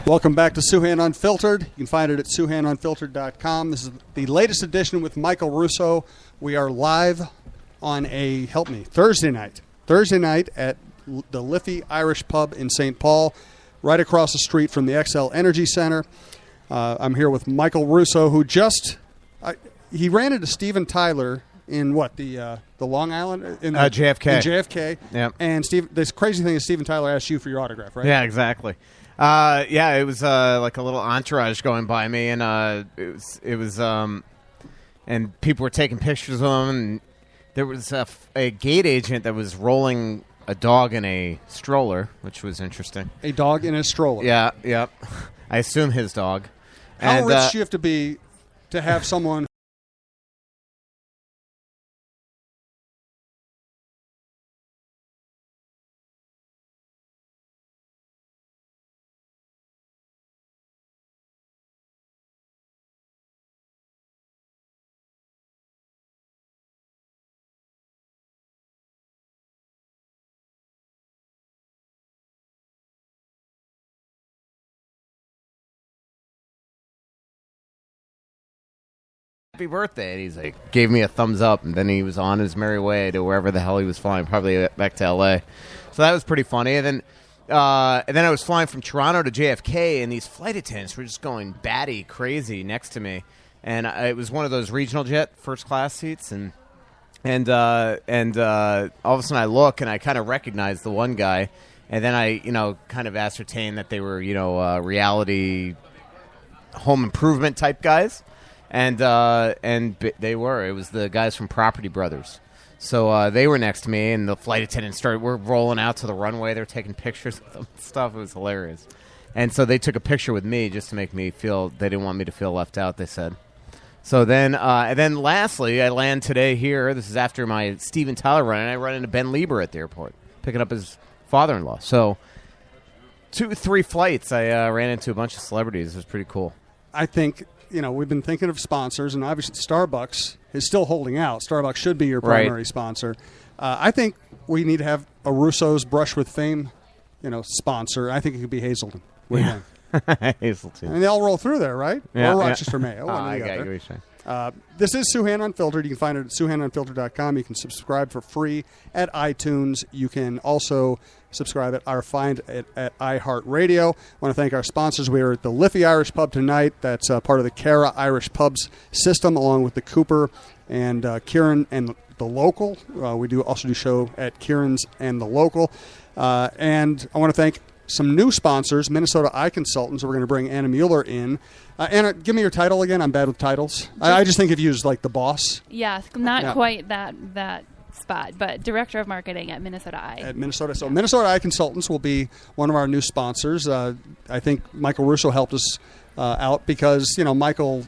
Welcome back to Souhan Unfiltered. You can find it at SouhanUnfiltered.com. This is the latest edition with Michael Russo. We are live on Thursday night. Thursday night at the Liffey Irish Pub in St. Paul, right across the street from the XL Energy Center. I'm here with Michael Russo, who he ran into Steven Tyler in the Long Island? In JFK. In JFK. Yep. And this crazy thing is Steven Tyler asked you for your autograph, right? Yeah, exactly. It was like a little entourage going by me, and it was and people were taking pictures of him, and there was a gate agent that was rolling a dog in a stroller, which was interesting. A dog in a stroller. Yeah, yep. I assume his dog. How rich do you have to be to have someone? Happy birthday, and he's like, gave me a thumbs up, and then he was on his merry way to wherever the hell he was flying, probably back to LA. So that was pretty funny. And then I was flying from Toronto to JFK, and these flight attendants were just going batty crazy next to me, and it was one of those regional jet first class seats, and all of a sudden I look and I kind of recognize the one guy, and then I kind of ascertain that they were reality home improvement type guys. And they were. It was the guys from Property Brothers. So they were next to me, and the flight attendants were rolling out to the runway. They were taking pictures of them and stuff. It was hilarious. And so they took a picture with me just to make me feel, they didn't want me to feel left out, they said. So then, and then lastly, I land today here. This is after my Steven Tyler run, and I run into Ben Lieber at the airport, picking up his father-in-law. So 3 flights, I ran into a bunch of celebrities. It was pretty cool. I think... we've been thinking of sponsors, and obviously Starbucks is still holding out. Starbucks should be your primary sponsor. I think we need to have a Russo's Brush with Fame, sponsor. I think it could be Hazelton. What do you think? Hazelton. And they all roll through there, right? Yeah, or Rochester, Mayo. I got you. This is Souhan Unfiltered. You can find it at SouhanUnfiltered.com. You can subscribe for free at iTunes. You can also subscribe at iHeartRadio. I want to thank our sponsors. We are at the Liffey Irish Pub tonight. That's part of the Cara Irish Pubs system, along with the Cooper and Kieran and the Local. We also do show at Kieran's and the Local. And I want to thank some new sponsors, Minnesota Eye Consultants. We're going to bring Anna Mueller in. Anna, give me your title again. I'm bad with titles. I just think of you as like the boss. Yeah, not quite that spot, but Director of Marketing at Minnesota Eye. At Minnesota. So Minnesota Eye Consultants will be one of our new sponsors. I think Michael Russo helped us out because, Michael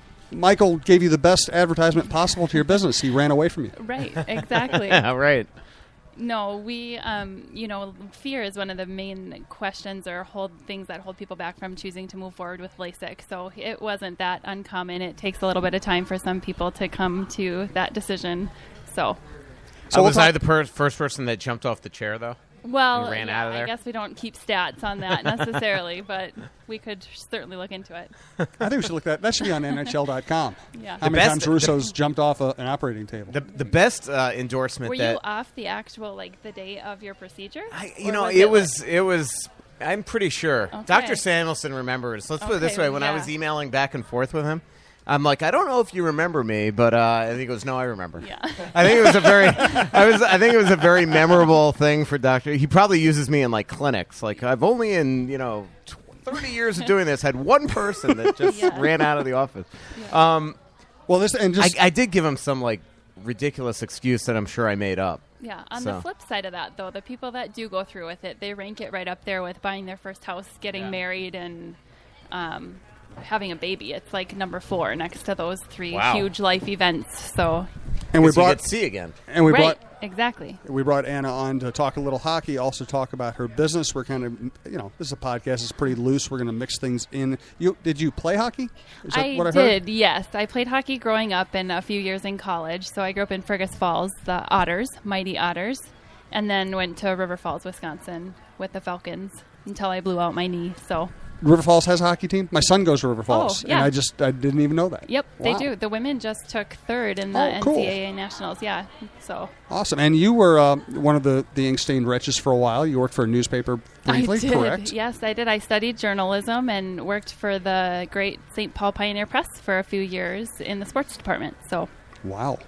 gave you the best advertisement possible to your business. He ran away from you. Right, exactly. Yeah, right. No, we, fear is one of the main questions or things that hold people back from choosing to move forward with LASIK. So it wasn't that uncommon. It takes a little bit of time for some people to come to that decision. So was I the first person that jumped off the chair, though? Well, and ran out of there? I guess we don't keep stats on that necessarily, but we could certainly look into it. I think we should look at that. That should be on NHL.com. Yeah. How many times Russo's jumped off an operating table? The best endorsement. Were you off the actual the day of your procedure? It was. I'm pretty sure. Okay. Dr. Samuelson remembers. Let's put it this way: when I was emailing back and forth with him, I'm like, I don't know if you remember me, but I think he goes, no, I remember. Yeah. I think it was a very, I think it was a very memorable thing for Doctor. He probably uses me in clinics. I've only in 30 years of doing this had one person that just ran out of the office. Yeah. I did give him some ridiculous excuse that I'm sure I made up. Yeah. On the flip side of that, though, the people that do go through with it, they rank it right up there with buying their first house, getting married, and having a baby. It's number 4 next to those 3 huge life events. So, and we brought see again, and we brought exactly. We brought Anna on to talk a little hockey, also talk about her business. We're kind of this is a podcast. It's pretty loose. We're going to mix things in. Did you play hockey? Is that what I heard? Did. Yes, I played hockey growing up and a few years in college. So I grew up in Fergus Falls, the Otters, Mighty Otters, and then went to River Falls, Wisconsin, with the Falcons. until I blew out my knee. So. River Falls has a hockey team? My son goes to River Falls, yeah. and I didn't even know that. Yep, Wow. they do. The women just took third in the NCAA Nationals. Yeah, so. Awesome. And you were one of the ink-stained wretches for a while. You worked for a newspaper briefly, I did. correct? Yes, I did. I studied journalism and worked for the great St. Paul Pioneer Press for a few years in the sports department. So. Wow.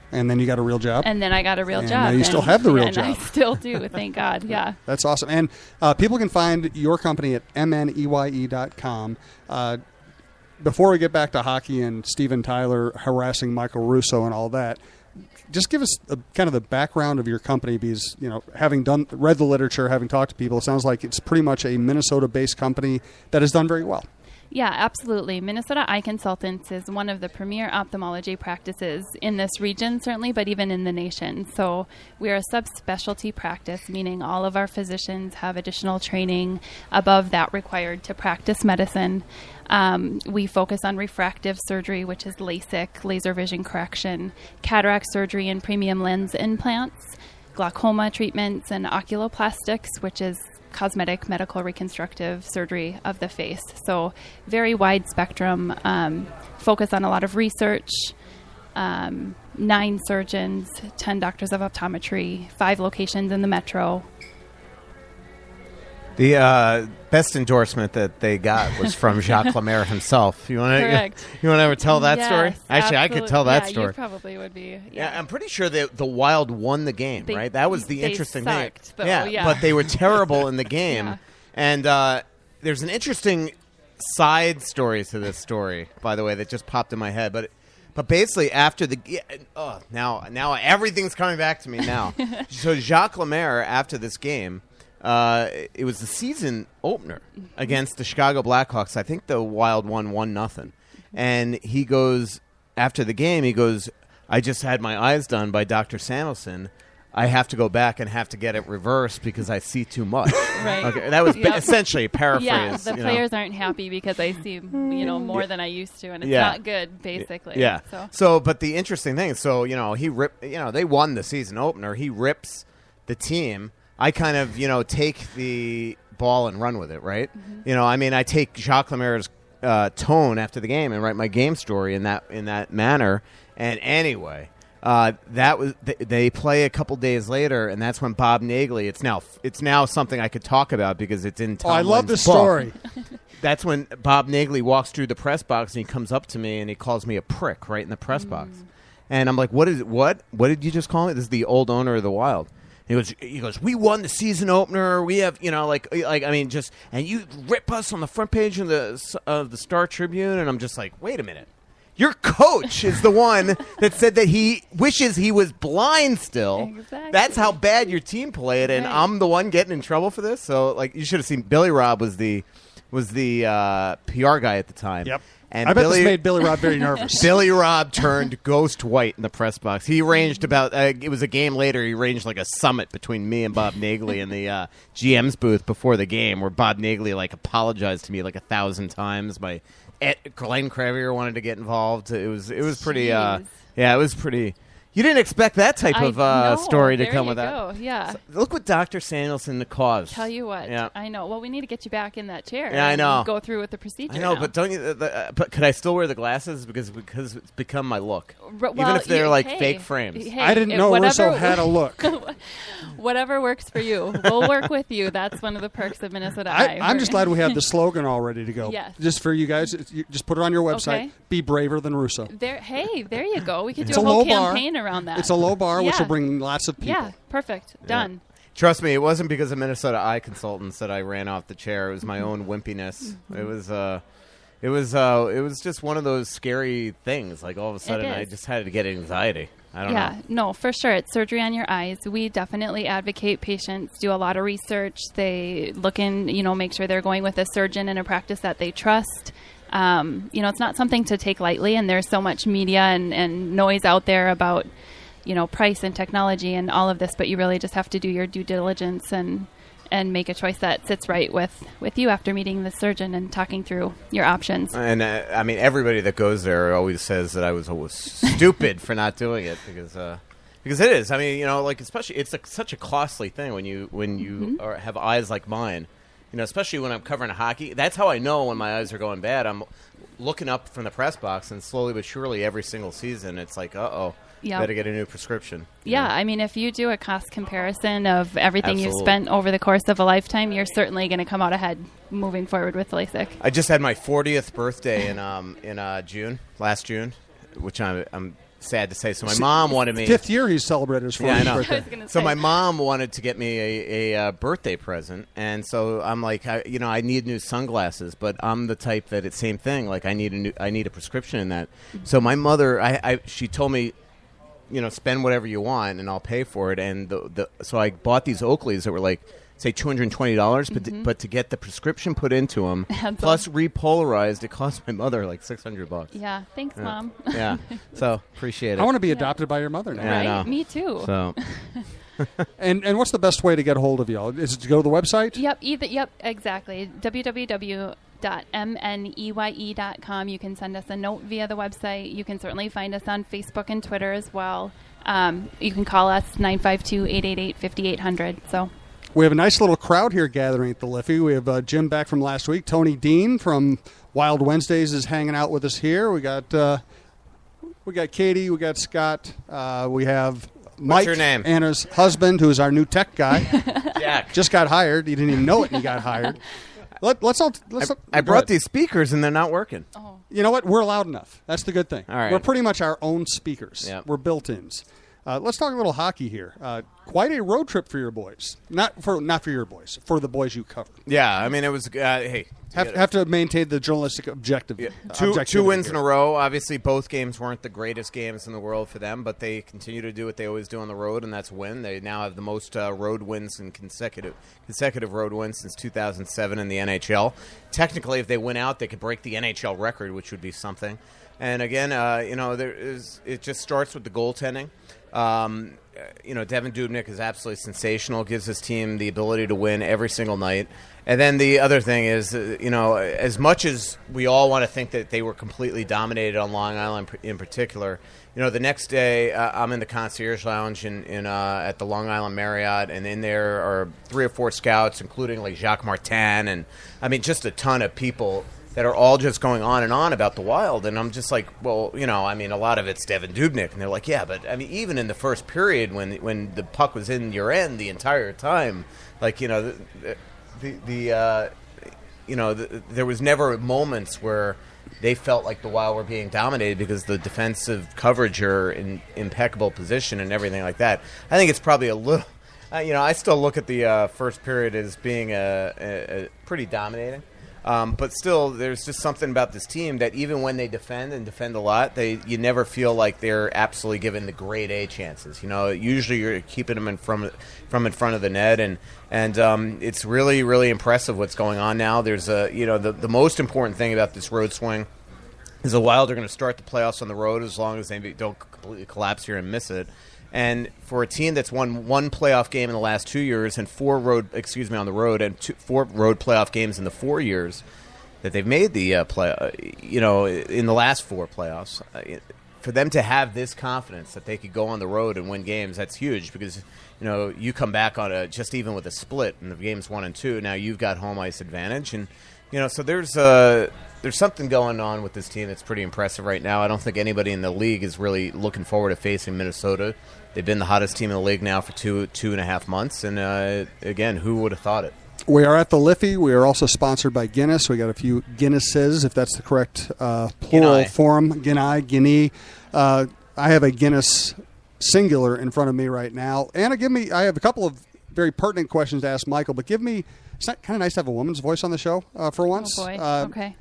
And then you got a real job? And then I got a real job. Now you still have the real job. I still do, thank God, yeah. That's awesome. And people can find your company at mneye.com. Before we get back to hockey and Steven Tyler harassing Michael Russo and all that, just give us kind of the background of your company because, having read the literature, having talked to people, it sounds like it's pretty much a Minnesota-based company that has done very well. Yeah, absolutely. Minnesota Eye Consultants is one of the premier ophthalmology practices in this region, certainly, but even in the nation. So we're a subspecialty practice, meaning all of our physicians have additional training above that required to practice medicine. We focus on refractive surgery, which is LASIK, laser vision correction, cataract surgery and premium lens implants, glaucoma treatments, and oculoplastics, which is cosmetic medical reconstructive surgery of the face. So very wide spectrum, focus on a lot of research, 9 surgeons, 10 doctors of optometry, 5 locations in the metro. The best endorsement that they got was from Jacques Lemaire himself. You want to ever tell that story? Actually, I could tell that story. You probably would be. Yeah, I'm pretty sure that the Wild won the game, right? That was the interesting sucked, thing. Though, but they were terrible in the game. Yeah. And there's an interesting side story to this story, by the way, that just popped in my head. But basically, after now everything's coming back to me now. So Jacques Lemaire, after this game. It was the season opener against the Chicago Blackhawks. I think the Wild won 1-0. And he goes, after the game, I just had my eyes done by Dr. Samuelson. I have to go back and have to get it reversed because I see too much. Right. Okay, that was essentially a paraphrase. Yeah, the players aren't happy because I see, more than I used to, and it's not good, basically. Yeah. So, but the interesting thing is, they won the season opener. He rips the team. I kind of, take the ball and run with it, right? Mm-hmm. I take Jacques Lemaire's tone after the game and write my game story in that manner. And anyway, they play a couple days later, and that's when Bob Nagley. It's now something I could talk about because it's in Tom I love this book. story. That's when Bob Nagley walks through the press box and he comes up to me and he calls me a prick right in the press box. And I'm like, what did you just call me? This is the old owner of the Wild. He goes, we won the season opener. We have, and you rip us on the front page of the Star Tribune. And I'm just like, wait a minute. Your coach is the one that said that he wishes he was blind still. Exactly. That's how bad your team played. And I'm the one getting in trouble for this. So, you should have seen Billy Robb was the PR guy at the time. Yep. And I bet this made Billy Robb very nervous. Billy Robb turned ghost white in the press box. He arranged about, it was a game later, he arranged like a summit between me and Bob Nagley in the GM's booth before the game where Bob Nagley apologized to me 1,000 times. Glenn Crevier wanted to get involved. It was pretty, it was pretty... You didn't expect that type of story to come with that. Go. Yeah. So, look what Dr. Samuelson caused. Tell you what. Yeah. I know. Well, we need to get you back in that chair. Yeah, I know. And go through with the procedure. I know, now. but don't you? But could I still wear the glasses because it's become my look, even if they're fake frames? Hey, I didn't know Russo had a look. Whatever works for you, we'll work with you. That's one of the perks of Minnesota Eye. I'm just glad we have the slogan all ready to go. Yes. Just for you guys, just put it on your website. Okay. Be braver than Russo. There you go. We could It's do a a whole low bar. campaign around that. It's a low bar, which will bring lots of people. Yeah, perfect. Done. Trust me, it wasn't because of Minnesota Eye Consultants that I ran off the chair. It was my own wimpiness. It was just one of those scary things. All of a sudden, I just had to get anxiety. I don't know. Yeah, no, for sure. It's surgery on your eyes. We definitely advocate patients do a lot of research. They look in, make sure they're going with a surgeon in a practice that they trust. It's not something to take lightly, and there's so much media and noise out there about, price and technology and all of this, but you really just have to do your due diligence and make a choice that sits right with you after meeting the surgeon and talking through your options. And everybody that goes there always says that I was stupid for not doing it because it is. Especially it's such a costly thing when you have eyes like mine. especially when I'm covering hockey. That's how I know when my eyes are going bad. I'm looking up from the press box, and slowly but surely every single season it's like, better get a new prescription. Yeah, I mean, if you do a cost comparison of everything you've Absolutely. spent over the course of a lifetime, you're certainly going to come out ahead moving forward with LASIK. I just had my 40th birthday in last June, which I'm sad to say. So my mom wanted me. 5th year he's celebrated his 40th Yeah, I know. birthday. I was gonna So say. my mom wanted to get me a birthday present, and so I'm like, I need new sunglasses, but I'm the type that it's same thing. Like I need a prescription in that. So my mother, she told me, spend whatever you want and I'll pay for it. And so I bought these Oakleys that were like, say $220, but to get the prescription put into them, plus repolarized, it cost my mother like $600. Yeah, thanks, Mom. Yeah, so appreciate it. I want to be adopted by your mother now. Yeah, I know. Right? Me too. So And what's the best way to get a hold of y'all? Is it to go to the website? Yep, exactly. www.mneye.com. You can send us a note via the website. You can certainly find us on Facebook and Twitter as well. You can call us 952-888-5800. So We have a nice little crowd here gathering at the Liffey. We have Jim back from last week. Tony Dean from Wild Wednesdays is hanging out with us here. We got Katie. We got Scott. We have Mike, your name? Anna's husband, who is our new tech guy. Jack. Just got hired. He didn't even know it, and he got hired. Let's I brought these speakers and they're not working. You know what? We're loud enough. That's the good thing. All right. We're pretty much our own speakers. Yep. We're built-ins. Let's talk a little hockey here. Quite a road trip for your boys. Not for your boys, for the boys you cover. Yeah, I mean it was. Hey, Have to maintain the journalistic objective. Yeah. objectivity Two wins here. in a row. Obviously, both games weren't the greatest games in the world for them, but they continue to do what they always do on the road, and that's win. They now have the most road wins and consecutive road wins since 2007 in the NHL. Technically, if they win out, they could break the NHL record, which would be something. And again, it just starts with the goaltending. Devin Dubnyk is absolutely sensational, gives his team the ability to win every single night. And then the other thing is, as much as we all want to think that they were completely dominated on Long Island in particular, the next day I'm in the concierge lounge at the Long Island Marriott, and in there are 3 or 4 scouts, including like Jacques Martin, and I mean just a ton of people that are all just going on and on about the Wild. And I'm just like, well, a lot of it's Devin Dubnyk. And they're like, yeah, but I mean, even in the first period when the puck was in your end the entire time, like, there was never moments where they felt like the Wild were being dominated because the defensive coverage are in impeccable position and everything like that. I think it's probably a little, I still look at the first period as being a pretty dominating. But still, there's just something about this team that even when they defend a lot, you never feel like they're absolutely given the grade A chances. Usually you're keeping them in front of the net, and it's really, really impressive what's going on now. There's the most important thing about this road swing is the Wild are going to start the playoffs on the road as long as they don't completely collapse here and miss it. And for a team that's won 1 playoff game in the last 2 years and 4 on the road, and 4 road playoff games in the 4 years that they've made the in the last 4 playoffs, for them to have this confidence that they could go on the road and win games, that's huge because you come back on just even with a split in the games 1 and 2. Now you've got home ice advantage, and so there's something going on with this team that's pretty impressive right now. I don't think anybody in the league is really looking forward to facing Minnesota. They've been the hottest team in the league now for 2.5 months, and again, who would have thought it? We are at the Liffey. We are also sponsored by Guinness. We got a few Guinnesses, if that's the correct plural form. Guinea. I have a Guinness singular in front of me right now. Anna, I have a couple of very pertinent questions to ask Michael, but it's not kind of nice to have a woman's voice on the show for once. Oh, boy. Okay.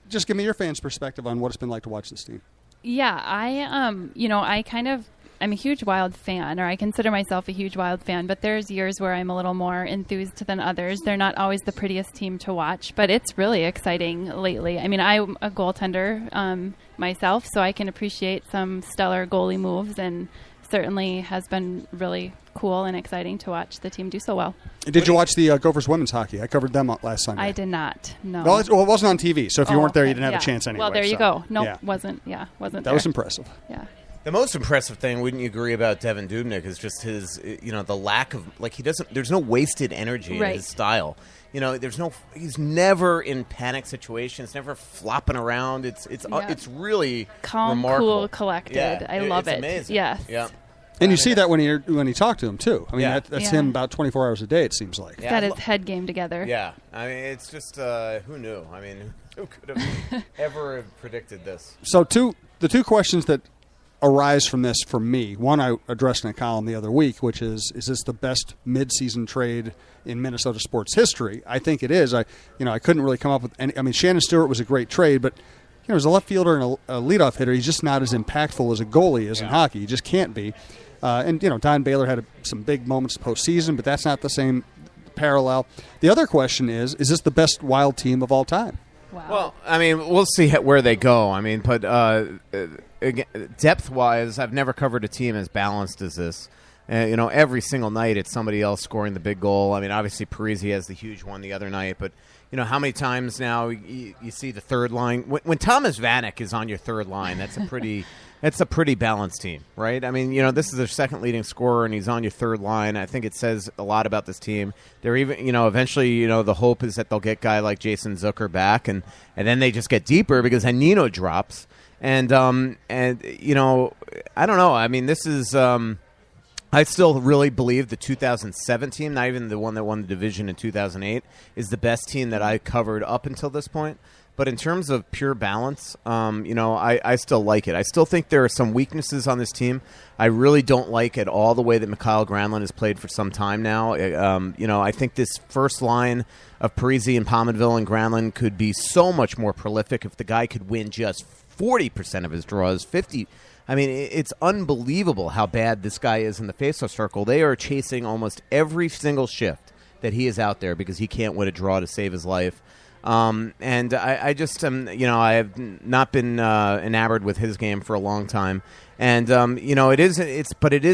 Just give me your fans' perspective on what it's been like to watch this team. Yeah, I'm a huge Wild fan, or I consider myself a huge Wild fan, but there's years where I'm a little more enthused than others. They're not always the prettiest team to watch, but it's really exciting lately. I mean, I'm a goaltender myself, so I can appreciate some stellar goalie moves, and certainly has been really cool and exciting to watch the team do so well. Did you watch the Gophers women's hockey? I covered them last Sunday. I did not, no. Well, it wasn't on TV, so if you weren't there, you didn't have yeah. a chance anyway. Well, there you so, go. Nope, yeah. wasn't That there. was impressive. Yeah. The most impressive thing, wouldn't you agree, about Devin Dubnyk is just his, the lack of, there's no wasted energy in his style. he's never in panic situations, never flopping around. It's really calm, remarkable. cool, collected. Yeah, I love it. Amazing. Yes. Yeah. And you see that when you talk to him too. I mean, that's him about 24 hours a day. It seems like. He's got his head game together. Yeah, I mean, it's just who knew? I mean, who could have ever predicted this? So the two questions that arise from this for me. One I addressed in a column the other week, which is this the best midseason trade in Minnesota sports history? I think it is. I couldn't really come up with any. I mean, Shannon Stewart was a great trade, but as a left fielder and a leadoff hitter, he's just not as impactful as a goalie is in hockey. He just can't be. And Don Baylor had some big moments postseason, but that's not the same parallel. The other question is this the best Wild team of all time? Wow. Well, I mean, we'll see where they go. I mean, but depth-wise, I've never covered a team as balanced as this. Every single night it's somebody else scoring the big goal. I mean, obviously Parise has the huge one the other night, but how many times now you see the third line when Thomas Vanek is on your third line? That's a pretty balanced team, right? I mean, this is their second leading scorer, and he's on your third line. I think it says a lot about this team. They're even, eventually, the hope is that they'll get a guy like Jason Zucker back, and then they just get deeper because Hanino drops, and I don't know. I mean, this is. I still really believe the 2007 team, not even the one that won the division in 2008, is the best team that I covered up until this point. But in terms of pure balance, I still like it. I still think there are some weaknesses on this team. I really don't like at all the way that Mikhail Granlund has played for some time now. I think this first line of Parise and Pominville and Granlund could be so much more prolific if the guy could win just 40% of his draws, 50%. I mean, it's unbelievable how bad this guy is in the faceoff circle. They are chasing almost every single shift that he is out there because he can't win a draw to save his life. And I just I have not been enamored with his game for a long time. And it is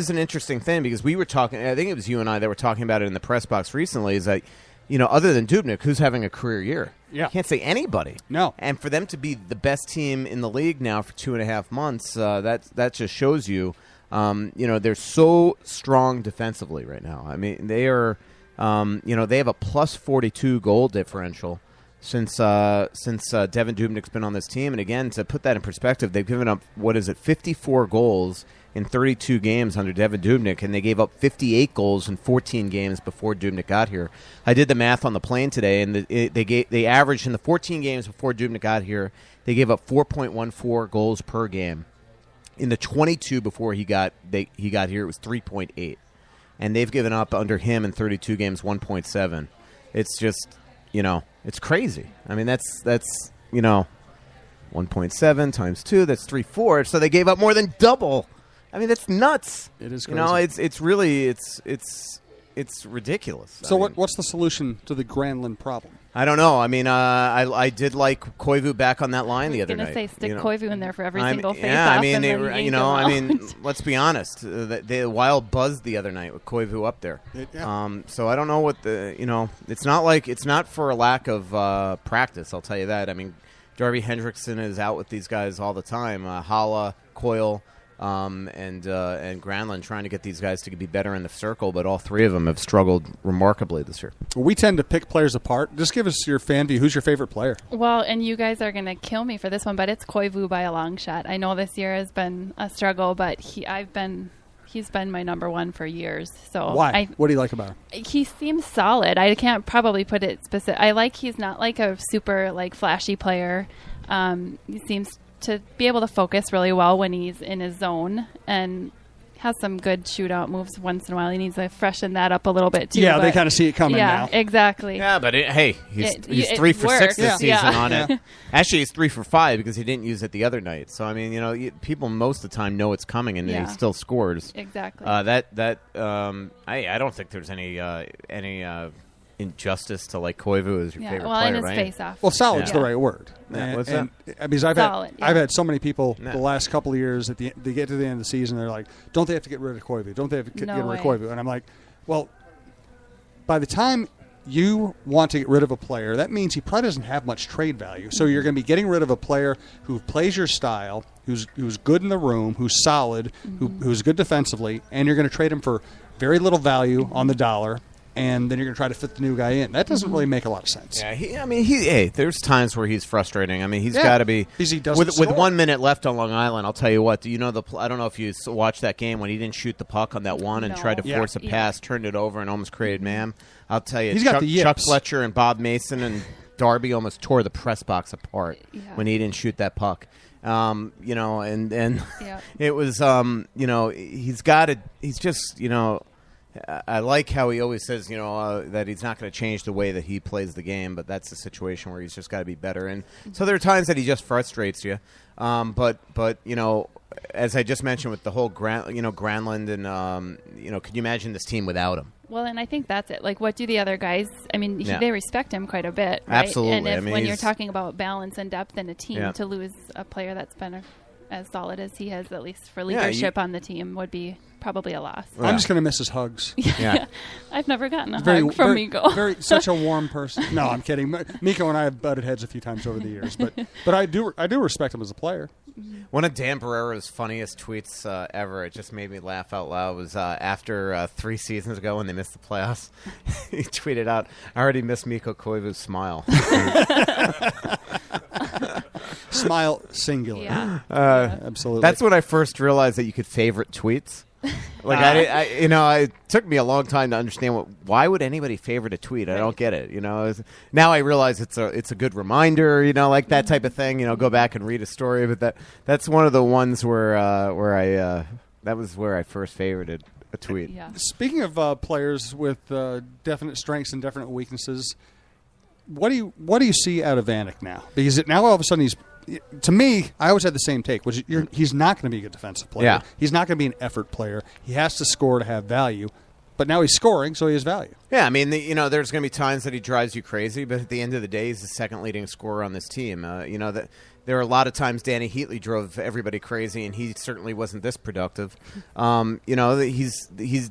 an interesting thing because we were talking. I think it was you and I that were talking about it in the press box recently. Is that other than Dubnyk, who's having a career year? Yeah, can't say anybody. No, and for them to be the best team in the league now for 2.5 months, that just shows you, they're so strong defensively right now. I mean, they are, they have a plus 42 goal differential since Devin Dubnyk's been on this team. And again, to put that in perspective, they've given up 54 goals in 32 games under Devin Dubnyk, and they gave up 58 goals in 14 games before Dubnyk got here. I did the math on the plane today, and they averaged in the 14 games before Dubnyk got here, they gave up 4.14 goals per game. In the 22 before he got here, it was 3.8, and they've given up under him in 32 games 1.7. It's just it's crazy. I mean that's 1.7 times 2, that's 3/4. So they gave up more than double. I mean, that's nuts. It is crazy. It's really it's ridiculous. So what's the solution to the Granlund problem? I don't know. I mean, I did like Koivu back on that line the other night. I was going to say stick Koivu in there for every single face-off. Yeah, I mean, let's be honest. The Wild buzzed the other night with Koivu up there. So I don't know what it's not for a lack of practice. I'll tell you that. I mean, Darby Hendrickson is out with these guys all the time. Hala, Coyle. And Granlund trying to get these guys to be better in the circle, but all three of them have struggled remarkably this year. We tend to pick players apart. Just give us your fan view. Who's your favorite player? Well, and you guys are going to kill me for this one, but it's Koivu by a long shot. I know this year has been a struggle, but he's been my number one for years. So why? What do you like about him? He seems solid. I can't probably put it specific. He's not like a super flashy player. He seems to be able to focus really well when he's in his zone and has some good shootout moves once in a while. He needs to freshen that up a little bit too. Yeah, they kind of see it coming now. Yeah, exactly. Yeah, but he's 3 for 6 this season on it. Actually, he's 3 for 5 because he didn't use it the other night. So I mean, people most of the time know it's coming, and he still scores. Exactly. I don't think there's any injustice to Koivu as your favorite player, in his right? face-off. Well, solid's the right word. What's that? Because I've had so many people the last couple of years they get to the end of the season, they're like, don't they have to get rid of Koivu? Don't they have to get rid of Koivu? And I'm like, well, by the time you want to get rid of a player, that means he probably doesn't have much trade value. So you're going to be getting rid of a player who plays your style, who's good in the room, who's solid, who's good defensively, and you're going to trade him for very little value on the dollar. and then you're going to try to fit the new guy in. That doesn't really make a lot of sense. Yeah, there's times where he's frustrating. I mean, he's got to be with 1 minute left on Long Island. I'll tell you what. Do you know I don't know if you watched that game when he didn't shoot the puck on that one and tried to force a pass, turned it over, and almost created man. I'll tell you, Chuck Fletcher and Bob Mason and Darby almost tore the press box apart when he didn't shoot that puck. And it was he's just I like how he always says, that he's not going to change the way that he plays the game, but that's a situation where he's just got to be better. And so there are times that he just frustrates you. But as I just mentioned with the whole Granlund and can you imagine this team without him? Well, and I think that's it. Like, what do the other guys? I mean, they respect him quite a bit, right? Absolutely. And when you're talking about balance and depth in a team, to lose a player that's been as solid as he has, at least for leadership on the team, would be probably a loss. I'm just going to miss his hugs. Yeah. I've never gotten a hug from Mikko. Such a warm person. No, I'm kidding. Mikko and I have butted heads a few times over the years, but I do respect him as a player. One of Dan Barrero's funniest tweets ever, it just made me laugh out loud, was after 3 seasons ago when they missed the playoffs. He tweeted out, "I already miss Mikko Koivu's smile." Smile singular. Yeah. Absolutely. That's when I first realized that you could favorite tweets. It took me a long time to understand why would anybody favorite a tweet? I don't get it. Now I realize it's a good reminder. Like that type of thing. Go back and read a story. But that's one of the ones where that was where I first favorited a tweet. Yeah. Speaking of players with definite strengths and definite weaknesses, what do you see out of Vanek now? Because now all of a sudden to me, I always had the same take, which he's not going to be a good defensive player. Yeah. He's not going to be an effort player. He has to score to have value. But now he's scoring, so he has value. Yeah, I mean, there's going to be times that he drives you crazy, but at the end of the day, he's the second leading scorer on this team. There are a lot of times Danny Heatley drove everybody crazy, and he certainly wasn't this productive. He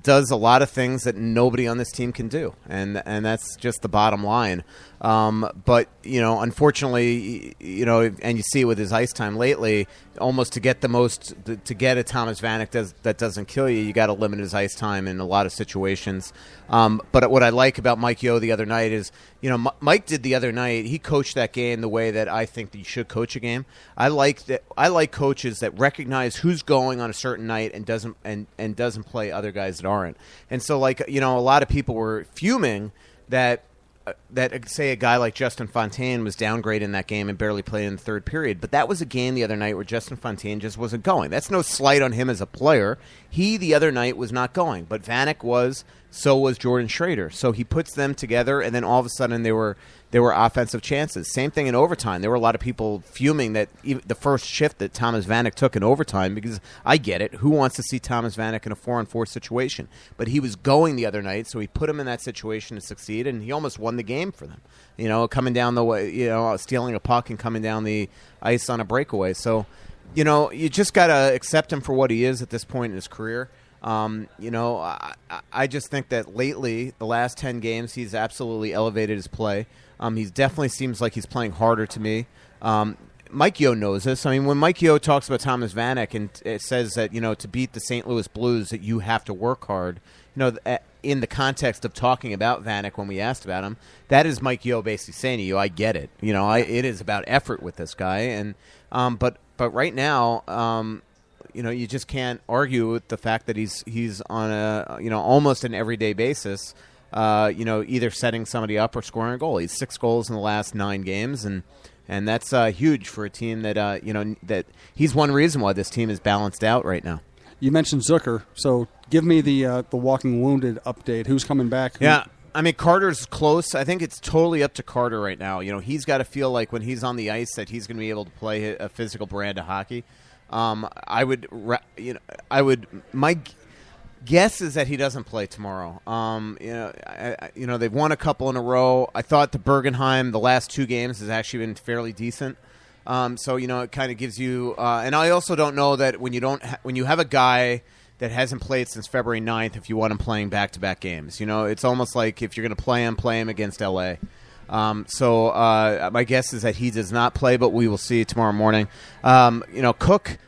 does a lot of things that nobody on this team can do, and that's just the bottom line. But unfortunately, and you see it with his ice time lately, almost to get to get a Thomas Vanek that doesn't kill you, you got to limit his ice time in a lot of situations. But what I like about Mike Yeo the other night is, Mike did the other night. He coached that game the way that I think that you should coach a game. I like coaches that recognize who's going on a certain night and doesn't play other guys that aren't. And so, a lot of people were fuming that say a guy like Justin Fontaine was downgraded in that game and barely played in the third period. But that was a game the other night where Justin Fontaine just wasn't going. That's no slight on him as a player. He, the other night, was not going. But Vanek was, so was Jordan Schrader. So he puts them together, and then all of a sudden there were offensive chances. Same thing in overtime. There were a lot of people fuming that the first shift that Thomas Vanek took in overtime, because I get it. Who wants to see Thomas Vanek in a 4-on-4 situation? But he was going the other night, so he put him in that situation to succeed, and he almost won the game for them. Coming down the way, stealing a puck and coming down the ice on a breakaway. So, you just got to accept him for what he is at this point in his career. I just think that lately, the last 10 games, he's absolutely elevated his play. He definitely seems like he's playing harder to me. Mike Yeo knows this. I mean, when Mike Yeo talks about Thomas Vanek and it says that, to beat the St. Louis Blues that you have to work hard, in the context of talking about Vanek when we asked about him, that is Mike Yeo basically saying to you, I get it. It is about effort with this guy. And but right now, you just can't argue with the fact that he's on a almost an everyday basis, either setting somebody up or scoring a goal. He's 6 goals in the last 9 games, and that's huge for a team that that he's one reason why this team is balanced out right now. You mentioned Zucker, so give me the walking wounded update. Who's coming back? Yeah. I mean, Carter's close. I think it's totally up to Carter right now. He's got to feel like when he's on the ice that he's going to be able to play a physical brand of hockey. My guess is that he doesn't play tomorrow. They've won a couple in a row. I thought the Bergenheim, the last 2 games, has actually been fairly decent. So it kind of gives you. And I also don't know that when you have a guy that hasn't played since February 9th, if you want him playing back-to-back games, it's almost like if you're going to play him against LA. So my guess is that he does not play, but we will see tomorrow morning. Cook,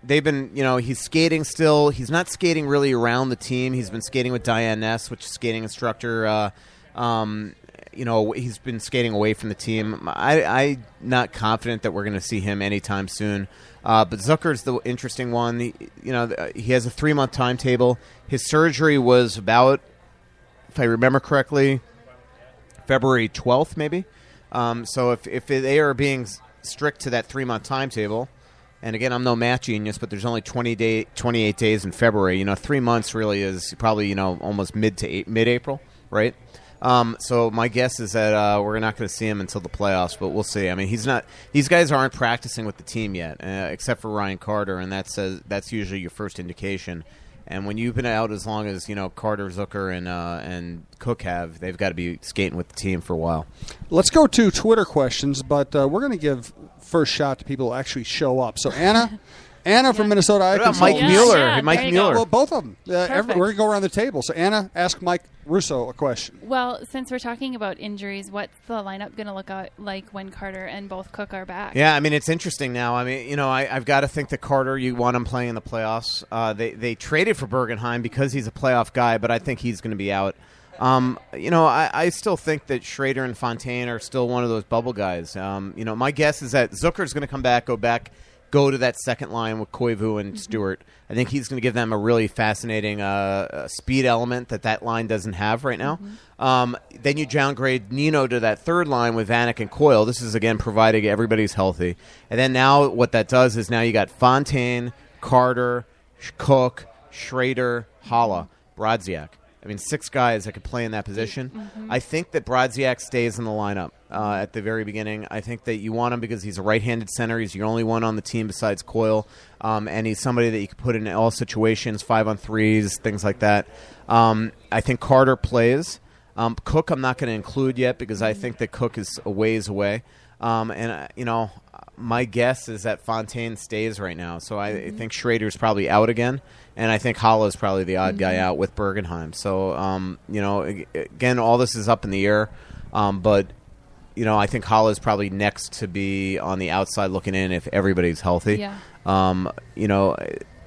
they've been, he's skating still. He's not skating really around the team. He's been skating with Diane Ness, which is skating instructor. He's been skating away from the team. I'm not confident that we're going to see him anytime soon. But Zucker's the interesting one. He has a 3-month timetable. His surgery was about, if I remember correctly, February 12th, maybe. So if they are being strict to that 3-month timetable, and again, I'm no math genius, but there's only 28 days in February. 3 months really is probably almost mid-April, right? So my guess is that we're not going to see him until the playoffs, but we'll see. I mean, he's not. These guys aren't practicing with the team yet, except for Ryan Carter, and that's usually your first indication. And when you've been out as long as Carter, Zucker, and Cook have, they've got to be skating with the team for a while. Let's go to Twitter questions, but we're going to give first shot to people who actually show up. So Anna from Minnesota. What about Mike Mueller? Yeah, Mike Mueller. Well, both of them. We're going to go around the table. So Anna, ask Mike Russo a question. Well, since we're talking about injuries, what's the lineup going to look like when Carter and both Cook are back? Yeah, I mean, it's interesting now. I mean, I've got to think that Carter, you want him playing in the playoffs. They traded for Bergenheim because he's a playoff guy, but I think he's going to be out. I still think that Schrader and Fontaine are still one of those bubble guys. My guess is that Zucker's going to come back, go to that second line with Koivu and Stewart. I think he's going to give them a really fascinating speed element that line doesn't have right now. Then you downgrade Nino to that third line with Vanek and Coyle. This is, again, providing everybody's healthy. And then now what that does is now you got Fontaine, Carter, Cook, Schrader, Haula, Brodziak. I mean, 6 guys that could play in that position. Mm-hmm. I think that Brodziak stays in the lineup at the very beginning. I think that you want him because he's a right-handed center. He's your only one on the team besides Coyle. And he's somebody that you can put in all situations, 5-on-3s, things like that. I think Carter plays. Cook I'm not going to include yet because I think that Cook is a ways away. My guess is that Fontaine stays right now. So I think Schrader's probably out again. And I think Haula is probably the odd guy out with Bergenheim. So, again, all this is up in the air. But, I think Haula is probably next to be on the outside looking in if everybody's healthy. Yeah.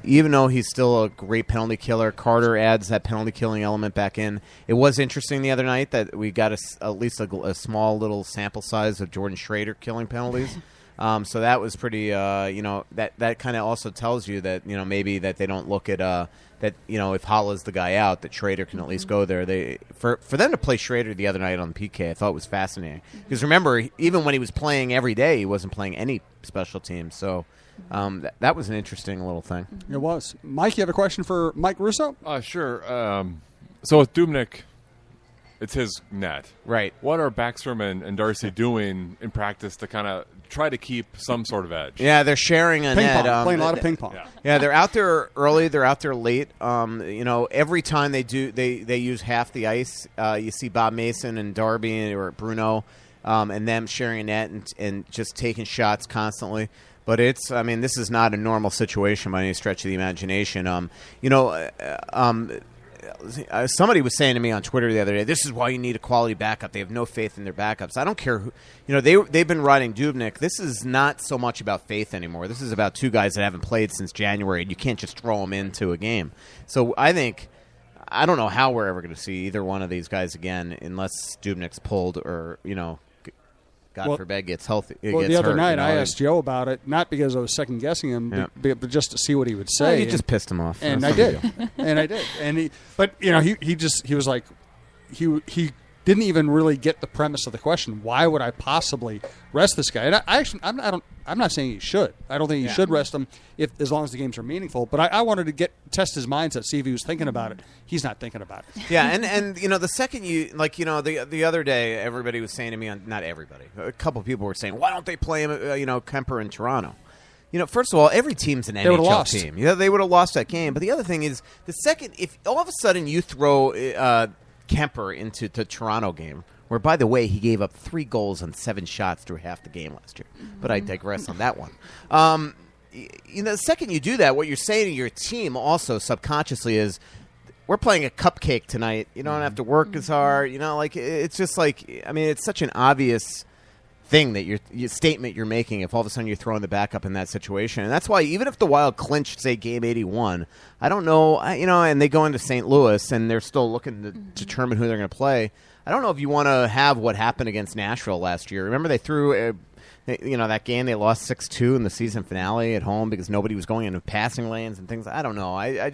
Even though he's still a great penalty killer, Carter adds that penalty killing element back in. It was interesting the other night that we got at least a small little sample size of Jordan Schrader killing penalties. So that was pretty, that kind of also tells you that, maybe that they don't look at that, if Halla's the guy out, that Schrader can at least go there. For them to play Schrader the other night on the PK, I thought was fascinating. Because remember, even when he was playing every day, he wasn't playing any special teams. So that was an interesting little thing. It was. Mike, you have a question for Mike Russo? Sure. So with Dubnyk, it's his net. Right. What are Backstrom and Darcy doing in practice to kind of try to keep some sort of edge? Yeah, they're sharing a net. Playing a lot of ping pong. Yeah, they're out there early. They're out there late. Every time they use half the ice. You see Bob Mason and Darby or Bruno and them sharing a net and just taking shots constantly. But this is not a normal situation by any stretch of the imagination. Somebody was saying to me on Twitter the other day, this is why you need a quality backup. They have no faith in their backups. I don't care who. They've been riding Dubnyk. This is not so much about faith anymore. This is about 2 guys that haven't played since January, and you can't just throw them into a game. So I don't know how we're ever going to see either one of these guys again unless Dubnyk's pulled or, God forbid, gets healthy. The other night I asked Joe about it, not because I was second guessing him, but just to see what he would say. Well, you just pissed him off. And I did. And he was like, he didn't even really get the premise of the question. Why would I possibly rest this guy? And I'm not saying he should. I don't think he should rest him as long as the games are meaningful. But I wanted to test his mindset, see if he was thinking about it. He's not thinking about it. Yeah, and the second the other day, everybody was saying to me, not everybody, a couple people were saying, why don't they play him, Kemper in Toronto? First of all, every team's an NHL team. They would have lost that game. But the other thing is, the second, if all of a sudden you throw Kemper into the Toronto game, where, by the way, he gave up 3 goals on 7 shots through half the game last year. But I digress on that one. The second you do that, what you're saying to your team also subconsciously is, we're playing a cupcake tonight. You don't have to work as hard. It's just it's such an obvious thing that your statement you're making if all of a sudden you're throwing the backup in that situation. And that's why even if the Wild clinch, say, game 81, I don't know, and they go into St. Louis and they're still looking to determine who they're going to play. I don't know if you want to have what happened against Nashville last year. Remember they threw, that game they lost 6-2 in the season finale at home because nobody was going into passing lanes and things. I don't know. I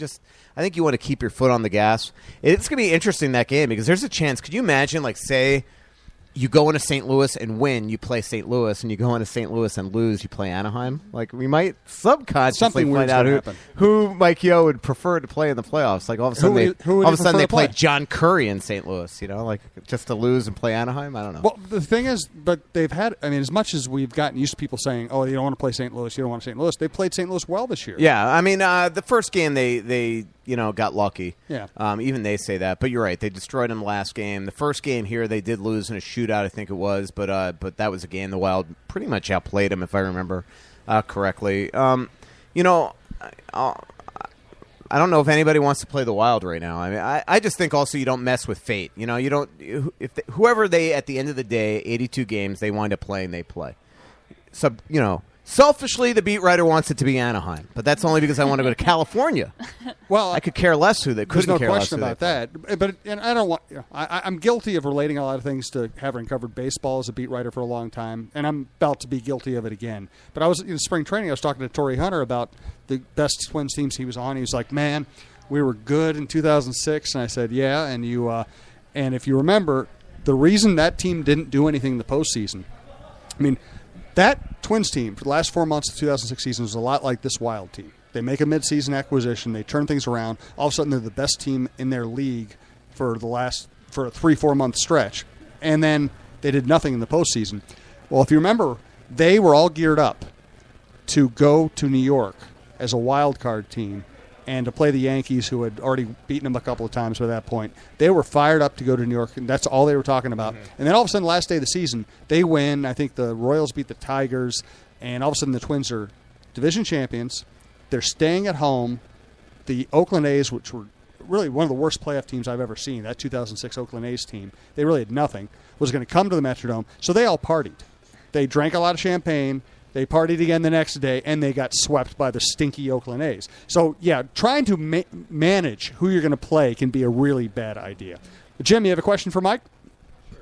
think you want to keep your foot on the gas. It's going to be interesting, that game, because there's a chance. Could you imagine, like, say, you go into St. Louis and win, you play St. Louis, and you go into St. Louis and lose, you play Anaheim? Like, we might subconsciously find out who Mike Yeo would prefer to play in the playoffs. Like, all of a sudden they play John Curry in St. Louis, like just to lose and play Anaheim? I don't know. Well, the thing is, but they've had, as much as we've gotten used to people saying, oh, you don't want to play St. Louis, you don't want St. Louis, they played St. Louis well this year. Yeah, the first game they got lucky. Yeah. Even they say that. But you're right. They destroyed them last game. The first game here, they did lose in a shootout, I think it was. But that was a game the Wild pretty much outplayed them, if I remember correctly. I don't know if anybody wants to play the Wild right now. I just think also you don't mess with fate. You don't. Whoever they, at the end of the day, 82 games, they wind up playing, they play. So, selfishly, the beat writer wants it to be Anaheim, but that's only because I want to go to California. Well, I could care less who they. There's no question about that. But I don't want. I'm guilty of relating a lot of things to having covered baseball as a beat writer for a long time, and I'm about to be guilty of it again. But I was in spring training. I was talking to Torrey Hunter about the best Twins teams he was on. He was like, "Man, we were good in 2006," and I said, "Yeah." And and if you remember, the reason that team didn't do anything in the postseason, that Twins team for the last 4 months of the 2006 season was a lot like this Wild team. They make a midseason acquisition. They turn things around. All of a sudden, they're the best team in their league for a 3-4 month stretch. And then they did nothing in the postseason. Well, if you remember, they were all geared up to go to New York as a wild card team and to play the Yankees, who had already beaten them a couple of times by that point. They were fired up to go to New York, and that's all they were talking about. Mm-hmm. And then all of a sudden, last day of the season, they win. I think the Royals beat the Tigers, and all of a sudden the Twins are division champions. They're staying at home. The Oakland A's, which were really one of the worst playoff teams I've ever seen, that 2006 Oakland A's team, they really had nothing, was going to come to the Metrodome. So they all partied. They drank a lot of champagne. They partied again the next day, and they got swept by the stinky Oakland A's. So, yeah, trying to manage who you're going to play can be a really bad idea. Jim, you have a question for Mike? Sure.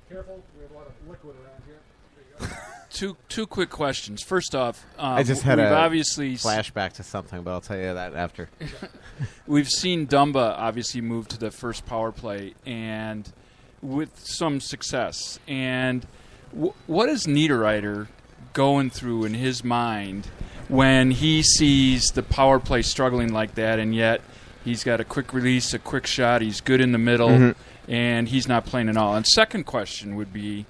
Careful. We have a lot of liquid around here. There you go. Two quick questions. First off, I just had a obviously flashback to something, but I'll tell you that after. We've seen Dumba obviously move to the first power play, and with some success. And what is Niederreiter going through in his mind when he sees the power play struggling like that, and yet he's got a quick release, a quick shot, he's good in the middle, and he's not playing at all? And second question would be,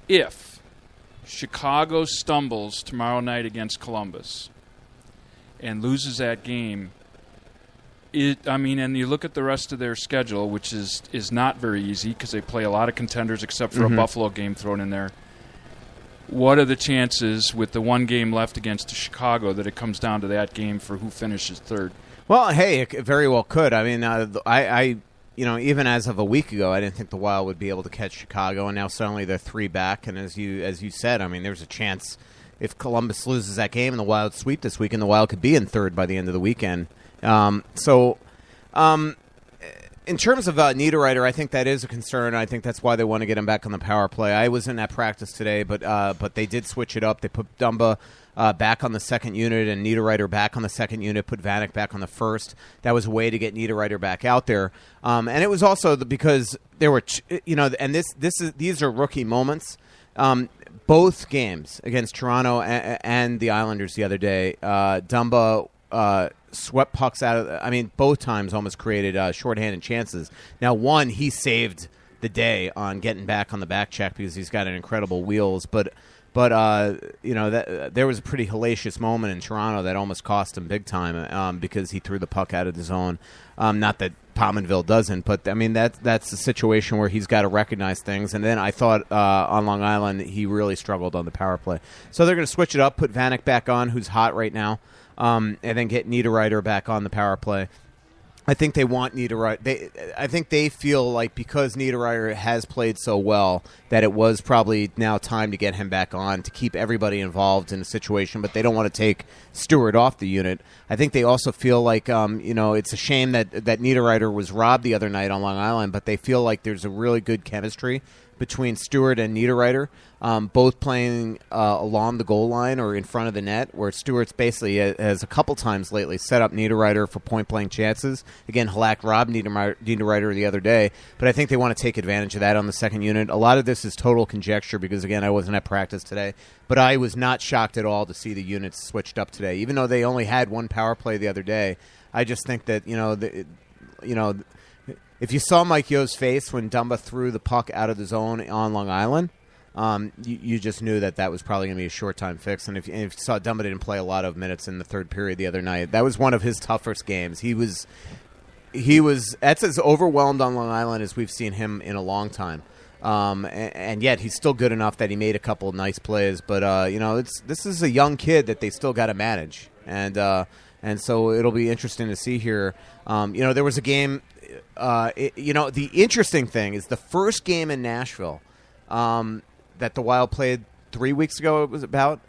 if Chicago stumbles tomorrow night against Columbus and loses that game, and you look at the rest of their schedule, which is not very easy because they play a lot of contenders except for a Buffalo game thrown in there. What are the chances with the one game left against Chicago that it comes down to that game for who finishes third? Well, hey, it very well could. I even as of a week ago, I didn't think the Wild would be able to catch Chicago, and now suddenly they're 3 back. And as you said, there's a chance if Columbus loses that game and the Wild sweep this weekend, the Wild could be in third by the end of the weekend. In terms of Niederreiter, I think that is a concern. I think that's why they want to get him back on the power play. I wasn't at practice today, but they did switch it up. They put Dumba back on the second unit and Niederreiter back on the second unit, put Vanek back on the first. That was a way to get Niederreiter back out there. And it was also because there were, and these are rookie moments. Both games against Toronto and the Islanders the other day, Dumba swept pucks out of. Both times almost created shorthanded chances. Now, one, he saved the day on getting back on the back check because he's got an incredible wheels. But there was a pretty hellacious moment in Toronto that almost cost him big time because he threw the puck out of the zone. Not that Pominville doesn't, but that's a situation where he's got to recognize things. And then I thought on Long Island he really struggled on the power play. So they're going to switch it up, put Vanek back on, who's hot right now. And then get Niederreiter back on the power play. I think they want Niederreiter. I think they feel like because Niederreiter has played so well, that it was probably now time to get him back on to keep everybody involved in the situation, but they don't want to take Stewart off the unit. I think they also feel like, it's a shame that Niederreiter was robbed the other night on Long Island, but they feel like there's a really good chemistry between Stewart and Niederreiter, both playing along the goal line or in front of the net, where Stewart's basically has a couple times lately set up Niederreiter for point-blank chances. Again, Halak robbed Niederreiter the other day, but I think they want to take advantage of that on the second unit. A lot of this is total conjecture because, again, I wasn't at practice today, but I was not shocked at all to see the units switched up today. Even though they only had one power play the other day, I just think that, if you saw Mike Yo's face when Dumba threw the puck out of the zone on Long Island, you just knew that was probably going to be a short-time fix. And if you saw Dumba didn't play a lot of minutes in the third period the other night, that was one of his toughest games. He was that's as overwhelmed on Long Island as we've seen him in a long time. And yet he's still good enough that he made a couple of nice plays. But, this is a young kid that they still got to manage. And so it'll be interesting to see here. There was a game... the interesting thing is the first game in Nashville that the Wild played 3 weeks ago, it was about,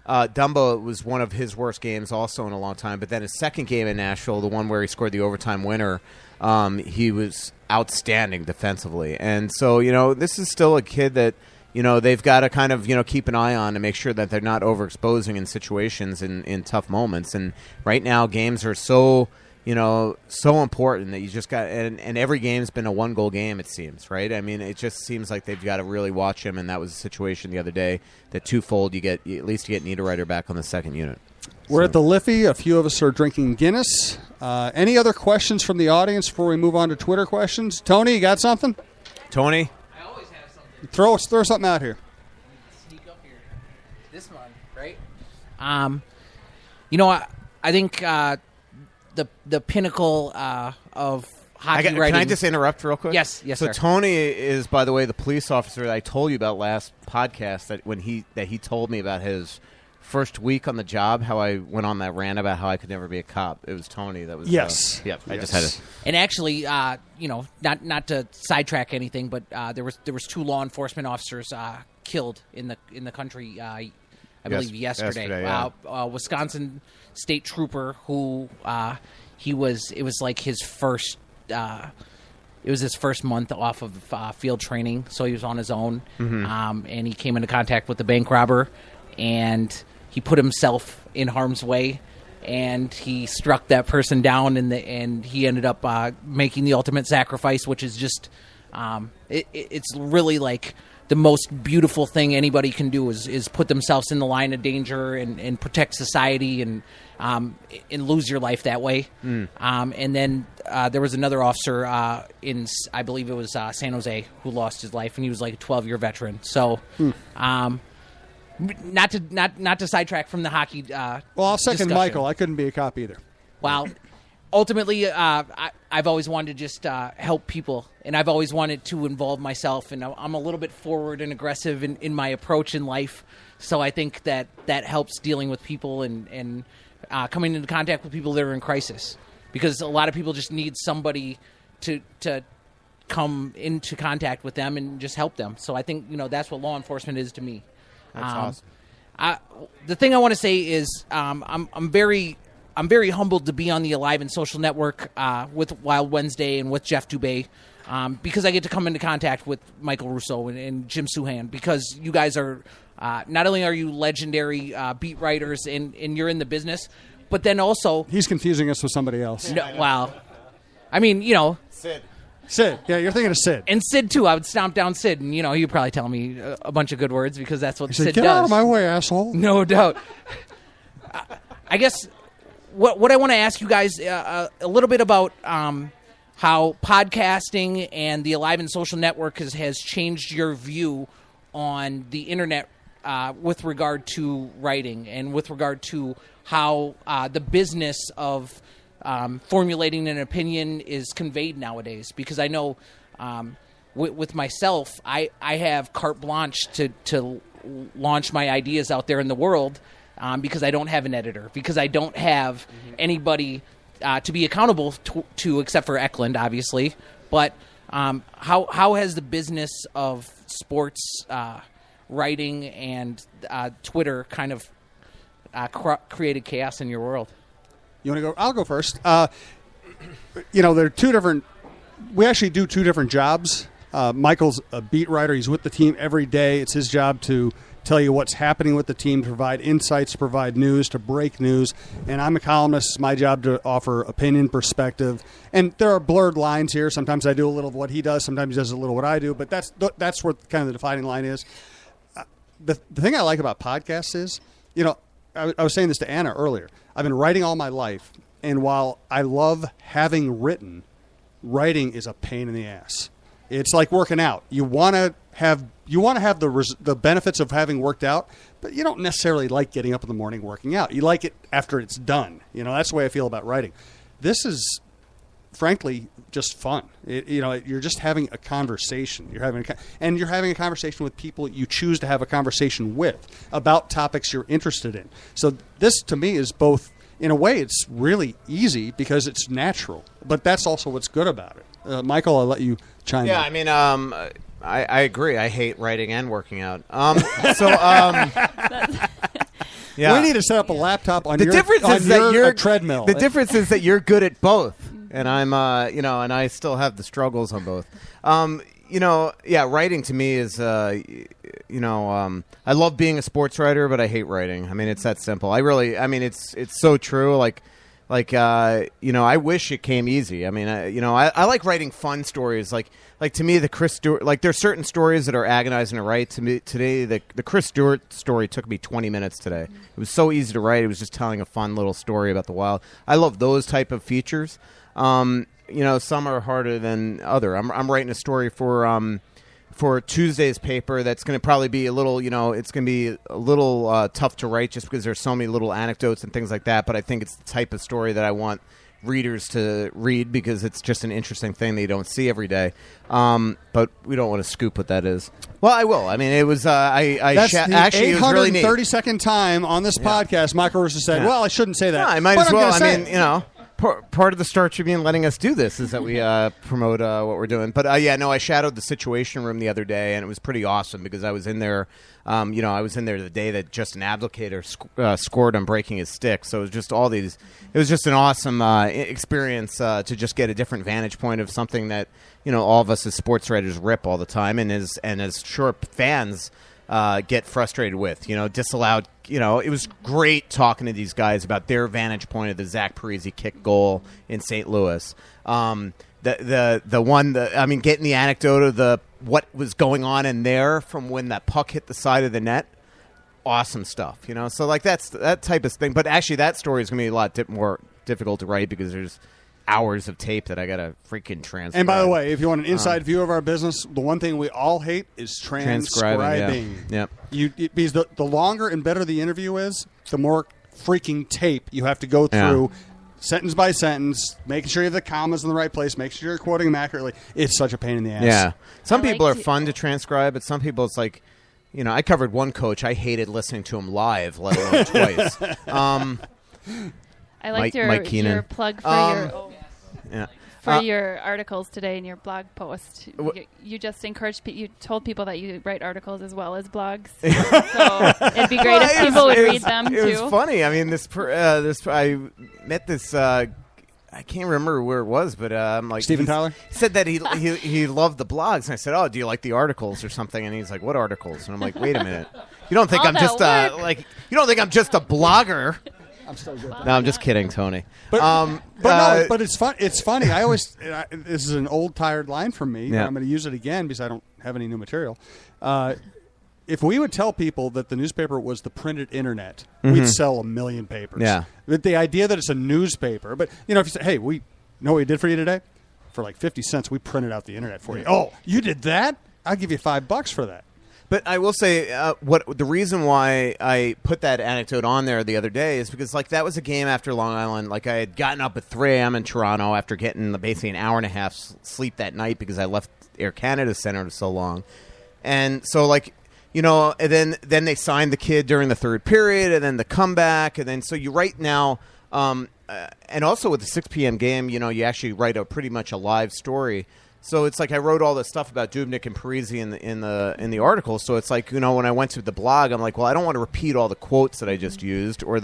Dumba was one of his worst games also in a long time. But then his second game in Nashville, the one where he scored the overtime winner, he was outstanding defensively. And so, this is still a kid that, they've got to kind of, keep an eye on to make sure that they're not overexposing in situations in tough moments. And right now games are so important that you just got, and every game's been a one-goal game, it seems, right? I mean, it just seems like they've got to really watch him, and that was a situation the other day that twofold, at least you get Niederreiter back on the second unit. We're at the Liffey. A few of us are drinking Guinness. Any other questions from the audience before we move on to Twitter questions? Tony, you got something? Tony? I always have something. Throw something out here. Sneak up here. This one, right? I think... The pinnacle of hockey writing. Can I just interrupt real quick? Yes, so sir. Tony is, by the way, the police officer that I told you about last podcast that he told me about his first week on the job, how I went on that rant about how I could never be a cop. It was Tony that was. Yes. I just had to. And actually, not to sidetrack anything, but there was 2 law enforcement officers killed in the country. I believe yesterday. Yeah. Wisconsin state trooper who it was like his first month off of field training, so he was on his own. Mm-hmm. And he came into contact with the bank robber, and he put himself in harm's way, and he struck that person down, and he ended up making the ultimate sacrifice, which is just it's really like the most beautiful thing anybody can do is put themselves in the line of danger and protect society and lose your life that way. And then there was another officer in, I believe it was San Jose, who lost his life, and he was like a 12-year veteran. So, not to sidetrack from the hockey. Well, I'll second discussion. Michael. I couldn't be a cop either. Well, ultimately, I've always wanted to just help people, and I've always wanted to involve myself, and I'm a little bit forward and aggressive in my approach in life, so I think that helps dealing with people and coming into contact with people that are in crisis, because a lot of people just need somebody to come into contact with them and just help them. So I think that's what law enforcement is to me. That's awesome. The thing I want to say is I'm very humbled to be on the Alive and Social Network with Wild Wednesday and with Jeff Dubé, because I get to come into contact with Michael Russo and Jim Souhan, because you guys are not only are you legendary beat writers and you're in the business, but then also He's confusing us with somebody else. I mean, Sid. Yeah, you're thinking of Sid. and Sid too. I would stomp down Sid, and he'd probably tell me a bunch of good words, because that's what He Sid said, "Get does. out of my way, asshole." No doubt. I guess what I want to ask you guys a little bit about how podcasting and the Alive and Social Network has changed your view on the internet with regard to writing and with regard to how the business of formulating an opinion is conveyed nowadays. Because I know with myself, I have carte blanche to launch my ideas out there in the world, because I don't have an editor, because I don't have anybody to be accountable to except for Eklund, obviously. But How has the business of sports writing and Twitter kind of created chaos in your world? You want to go? I'll go first. They're two different. We actually do two different jobs. Michael's a beat writer. He's with the team every day. It's his job to tell you what's happening with the team, to provide insights, to provide news, to break news. And I'm a columnist. It's my job to offer opinion, perspective. And there are blurred lines here. Sometimes I do a little of what he does. Sometimes he does a little of what I do. But that's where kind of the defining line is. The thing I like about podcasts is, I was saying this to Anna earlier. I've been writing all my life. And while I love having written, writing is a pain in the ass. It's like working out. You want to have the benefits of having worked out, but you don't necessarily like getting up in the morning working out. You like it after it's done. That's the way I feel about writing. This is, frankly, just fun. You're just having a conversation. You're having a conversation with people you choose to have a conversation with about topics you're interested in. So this, to me, is both. In a way, it's really easy because it's natural, but that's also what's good about it. Michael, I'll let you chime in. Yeah, I mean, I agree. I hate writing and working out. Yeah. We need to set up a laptop on the your, difference on is your that you're, treadmill. The difference is that you're good at both, and I'm, and I still have the struggles on both. Writing to me is, I love being a sports writer, but I hate writing. I mean, it's that simple. It's so true. I wish it came easy. I mean, I like writing fun stories. Like to me, the Chris Stewart, there's certain stories that are agonizing to write. To me today, the Chris Stewart story took me 20 minutes today. It was so easy to write. It was just telling a fun little story about the Wild. I love those type of features. Some are harder than other. I'm writing a story for Tuesday's paper that's going to probably be a little, it's going to be a little tough to write just because there's so many little anecdotes and things like that. But I think it's the type of story that I want readers to read because it's just an interesting thing that you don't see every day. But we don't want to scoop what that is. Well, I will. I mean, it was that's the actually it was really neat. 832nd time on this podcast. Michael Russo said, "Well, I shouldn't say that." No, I might as well. I mean, part of the Star Tribune letting us do this is that we promote what we're doing. But I shadowed the Situation Room the other day, and it was pretty awesome because I was in there. I was in there the day that Justin Abdelkader scored on breaking his stick. So it was just all these. It was just an awesome experience to just get a different vantage point of something that all of us as sports writers rip all the time, and as sure fans get frustrated with. Disallowed. It was great talking to these guys about their vantage point of the Zach Parise kick goal in St. Louis. Getting the anecdote of what was going on in there from when that puck hit the side of the net. Awesome stuff, So that's that type of thing. But actually, that story is going to be a lot more difficult to write because there's hours of tape that I got to freaking transcribe. And by the way, if you want an inside view of our business, the one thing we all hate is transcribing. Yeah. Yep. Because the longer and better the interview is, the more freaking tape you have to go through, sentence by sentence, making sure you have the commas in the right place, making sure you're quoting them accurately. It's such a pain in the ass. Yeah. Some people are fun to transcribe, but some people it's like, I covered one coach. I hated listening to him live, let alone twice. I liked Mike your plug for your articles today in your blog post. You just encouraged you told people that you write articles as well as blogs. So it'd be great if people would read them too. It was funny. I mean, I met this. I can't remember where it was, but I'm like Steven Tyler. He said that he loved the blogs, and I said, "Oh, do you like the articles or something?" And he's like, "What articles?" And I'm like, "Wait a minute, you don't think I'm just you don't think I'm just a blogger?" I'm still good. No, I'm just kidding, Tony. But it's fun. It's funny. I always this is an old tired line from me. Yeah. I'm going to use it again because I don't have any new material. If we would tell people that the newspaper was the printed internet, we'd sell 1 million papers. Yeah. But the idea that it's a newspaper, but if you say, "Hey, we know what we did for you today," for like 50 cents, we printed out the internet for you. Oh, you did that? I'll give you $5 for that. But I will say, the reason why I put that anecdote on there the other day is because, that was a game after Long Island. I had gotten up at 3 a.m. in Toronto after getting basically an hour and a half sleep that night because I left Air Canada Center so long. And so, and then they signed the kid during the third period, and then the comeback, and then so you write now, and also with the 6 p.m. game, you actually write pretty much a live story. So it's like I wrote all this stuff about Dubnyk and Parisi in the article. So it's like, when I went to the blog, I'm like, well, I don't want to repeat all the quotes that I just used, or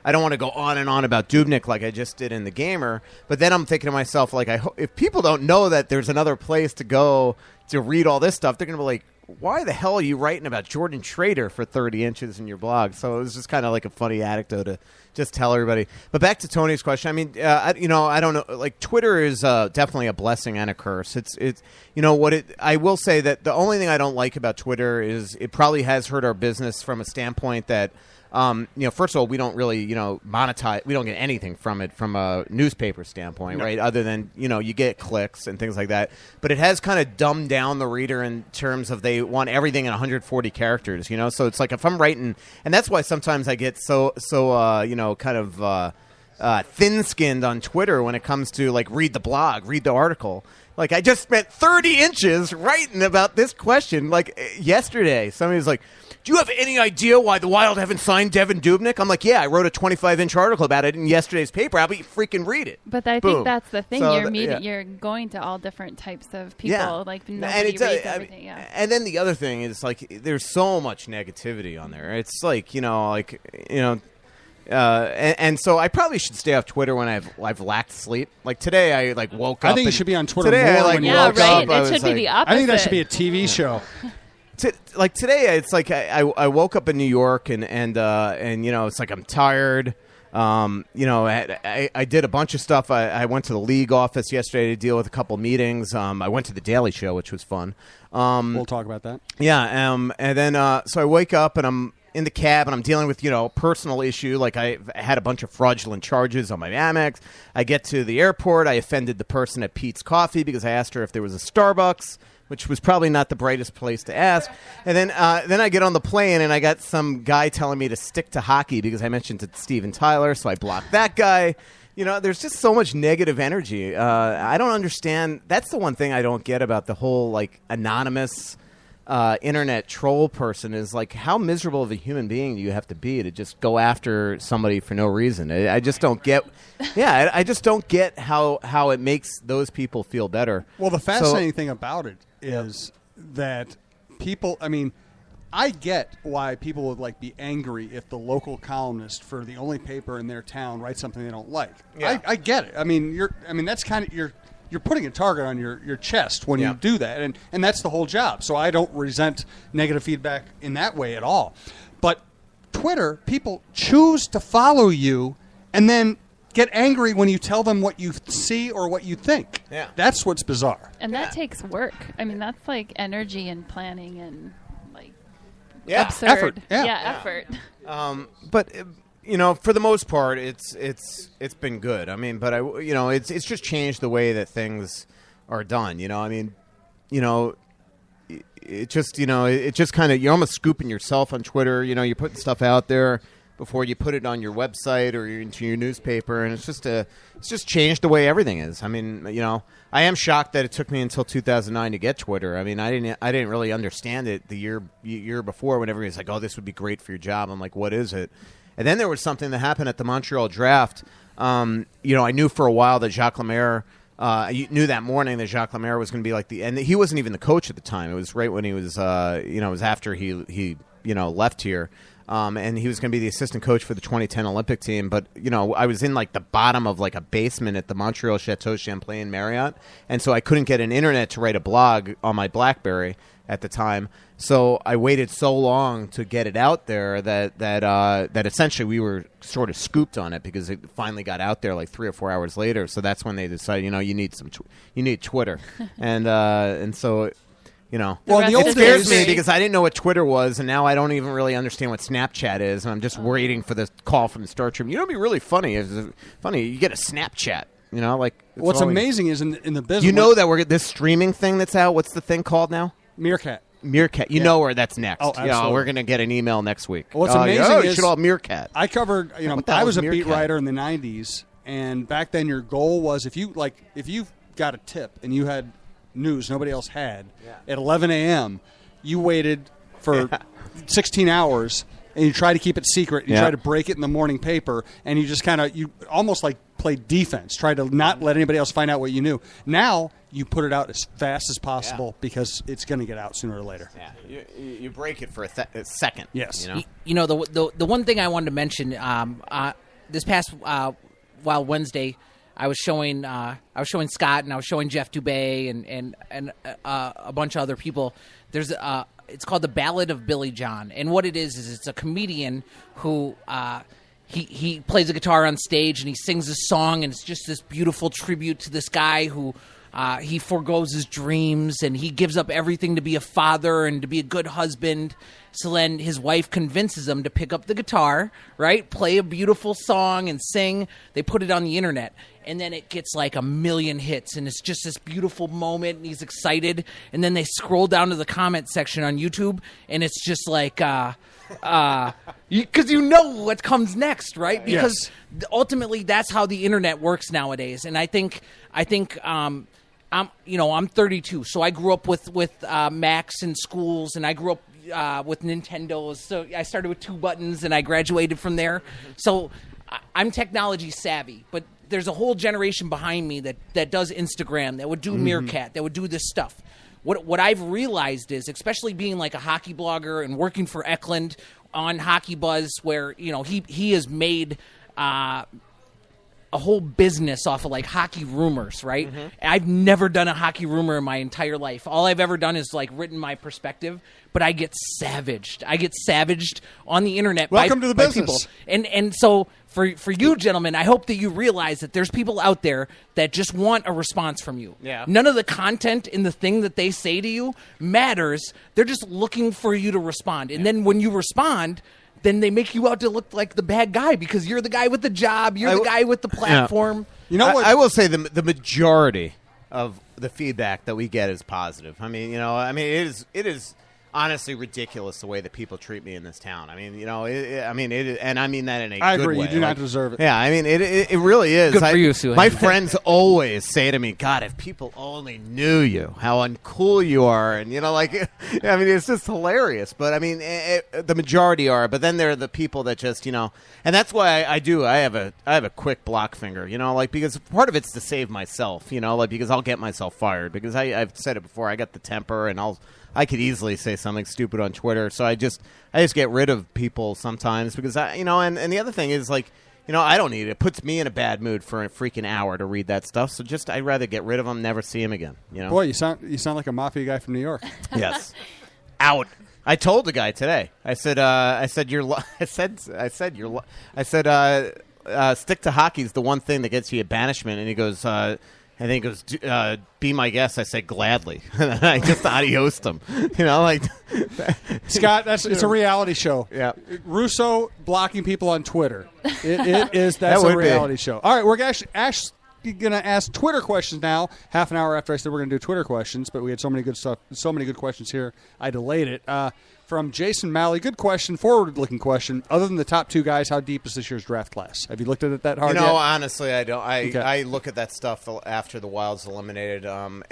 I don't want to go on and on about Dubnyk like I just did in the Gamer. But then I'm thinking to myself, like, if people don't know that there's another place to go to read all this stuff, they're going to be like, why the hell are you writing about Jordan Schrader for 30 inches in your blog? So it was just kind of like a funny anecdote to just tell everybody. But back to Tony's question. I mean, I don't know. Like, Twitter is definitely a blessing and a curse. I will say that the only thing I don't like about Twitter is it probably has hurt our business from a standpoint that, first of all, we don't really, monetize. We don't get anything from it from a newspaper standpoint, right? Other than, you get clicks and things like that. But it has kind of dumbed down the reader in terms of they want everything in 140 characters, So it's like if I'm writing, and that's why sometimes I get so thin-skinned on Twitter when it comes to, like, read the blog, read the article. Like, I just spent 30 inches writing about this question. Like, yesterday, somebody was like, do you have any idea why the Wild haven't signed Devin Dubnyk? I'm like, yeah, I wrote a 25-inch article about it in yesterday's paper. How about you freaking read it? But I think that's the thing. So you're going to all different types of people. Yeah. Like, nobody reads everything. And then the other thing is, like, there's so much negativity on there. It's like, and so I probably should stay off Twitter when I've lacked sleep. Like today, I woke up. I think you should be on Twitter today more when you woke woke up. It should be the opposite. I think that should be a TV show. Like today, it's like I woke up in New York and it's like I'm tired. I did a bunch of stuff. I went to the league office yesterday to deal with a couple meetings. I went to the Daily Show, which was fun. We'll talk about that. Yeah. And then so I wake up and I'm in the cab and I'm dealing with, personal issue. Like I had a bunch of fraudulent charges on my Amex. I get to the airport. I offended the person at Pete's Coffee because I asked her if there was a Starbucks, which was probably not the brightest place to ask. And then I get on the plane and I got some guy telling me to stick to hockey because I mentioned it to Steven Tyler. So I blocked that guy. There's just so much negative energy. I don't understand. That's the one thing I don't get about the whole, like, anonymous internet troll person is, like, how miserable of a human being do you have to be to just go after somebody for no reason? I just don't get. Yeah, I just don't get how it makes those people feel better. Well, the fascinating thing about it is that people. I mean, I get why people would, like, be angry if the local columnist for the only paper in their town writes something they don't like. Yeah. I get it. I mean, that's kind of you're putting a target on your chest when you do that, and that's the whole job. So I don't resent negative feedback in that way at all. But Twitter, people choose to follow you and then get angry when you tell them what you see or what you think. Yeah. That's what's bizarre. And that takes work. I mean, that's like energy and planning and, like, Yeah. absurd. Effort. Yeah. Effort. But for the most part, it's been good. I mean, but it's just changed the way that things are done. It just kind of, you're almost scooping yourself on Twitter. You're putting stuff out there before you put it on your website or into your newspaper, and it's just changed the way everything is. I mean, I am shocked that it took me until 2009 to get Twitter. I mean, I didn't really understand it the year before when everybody's like, "Oh, this would be great for your job." I'm like, "What is it?" And then there was something that happened at the Montreal draft. I knew for a while that Jacques Lemaire. I knew that morning that Jacques Lemaire was going to be like and he wasn't even the coach at the time. It was right when he was, it was after he left here. And he was going to be the assistant coach for the 2010 Olympic team. But, I was in, like, the bottom of, like, a basement at the Montreal Chateau Champlain Marriott. And so I couldn't get an internet to write a blog on my BlackBerry at the time. So I waited so long to get it out there that essentially we were sort of scooped on it because it finally got out there like 3 or 4 hours later. So that's when they decided, you need Twitter. And so... Well, it scares me because I didn't know what Twitter was, and now I don't even really understand what Snapchat is, and I'm just waiting for the call from the Star Tribune. It'd be really funny. You get a Snapchat. What's amazing is in the business. That we're this streaming thing that's out. What's the thing called now? Meerkat. You know where that's next. Oh, absolutely. We're going to get an email next week. What's amazing is you should all Meerkat. I covered. I was a beat writer in the '90s, and back then your goal was if you got a tip and you had news nobody else had at 11 a.m. you waited for 16 hours and you try to keep it secret. You try to break it in the morning paper, and you just you almost like play defense, try to not let anybody else find out what you knew. Now you put it out as fast as possible because it's going to get out sooner or later. Yeah, you break it for a second. Yes. The one thing I wanted to mention this past Wild Wednesday, I was showing Scott and I was showing Jeff Dubay and a bunch of other people. It's called The Ballad of Billy John, and what it is it's a comedian who he plays a guitar on stage and he sings a song, and it's just this beautiful tribute to this guy who he forgoes his dreams and he gives up everything to be a father and to be a good husband. So then his wife convinces him to pick up the guitar, right? Play a beautiful song and sing. They put it on the internet. And then it gets like 1 million hits. And it's just this beautiful moment. And he's excited. And then they scroll down to the comment section on YouTube. And it's just like, because you know what comes next, right? Because ultimately that's how the internet works nowadays. And I think I'm 32. So I grew up with Macs in schools. And I grew up with Nintendos. So I started with 2 buttons and I graduated from there. So I'm technology savvy, but there's a whole generation behind me that does Instagram, that would do Meerkat, that would do this stuff. What I've realized is, especially being like a hockey blogger and working for Eklund on Hockey Buzz, where he has made a whole business off of like hockey rumors, right? I've never done a hockey rumor in my entire life. All I've ever done is like written my perspective, but I get savaged. I get savaged on the internet. Welcome to the business. People. And so for you gentlemen, I hope that you realize that there's people out there that just want a response from you. Yeah. None of the content in the thing that they say to you matters. They're just looking for you to respond. And then when you respond, then they make you out to look like the bad guy because you're the guy with the job, you're the guy with the platform. You know what? I will say the majority of the feedback that we get is positive. It is honestly ridiculous the way that people treat me in this town. I mean, and I mean that in a I good agree. way. You do not deserve it. Yeah, I mean, it really is. Good for you, Sue. My friends always say to me, God, if people only knew you, how uncool you are. And, it's just hilarious. But, I mean, the majority are. But then there are the people that just, and that's why I have a quick block finger, because part of it's to save myself, because I'll get myself fired. Because I've said it before, I got the temper and I could easily say something stupid on Twitter, so I just get rid of people sometimes because and the other thing is I don't need it. It puts me in a bad mood for a freaking hour to read that stuff. So I'd rather get rid of them, never see him again. Boy, you sound like a mafia guy from New York. Yes, out. I told the guy today. I said stick to hockey is the one thing that gets you a banishment, and he goes. And then he goes, be my guest. I said, gladly. And I just adiosed him. Scott, it's a reality show. Yeah. Russo blocking people on Twitter. That's a reality show. All right, we're going to ask Twitter questions now. Half an hour after I said we're going to do Twitter questions, but we had so many good questions here, I delayed it. From Jason Malley, good question, forward-looking question. Other than the top 2 guys, how deep is this year's draft class? Have you looked at it that hard yet? Honestly, I don't. Okay. I look at that stuff after the Wild's eliminated. A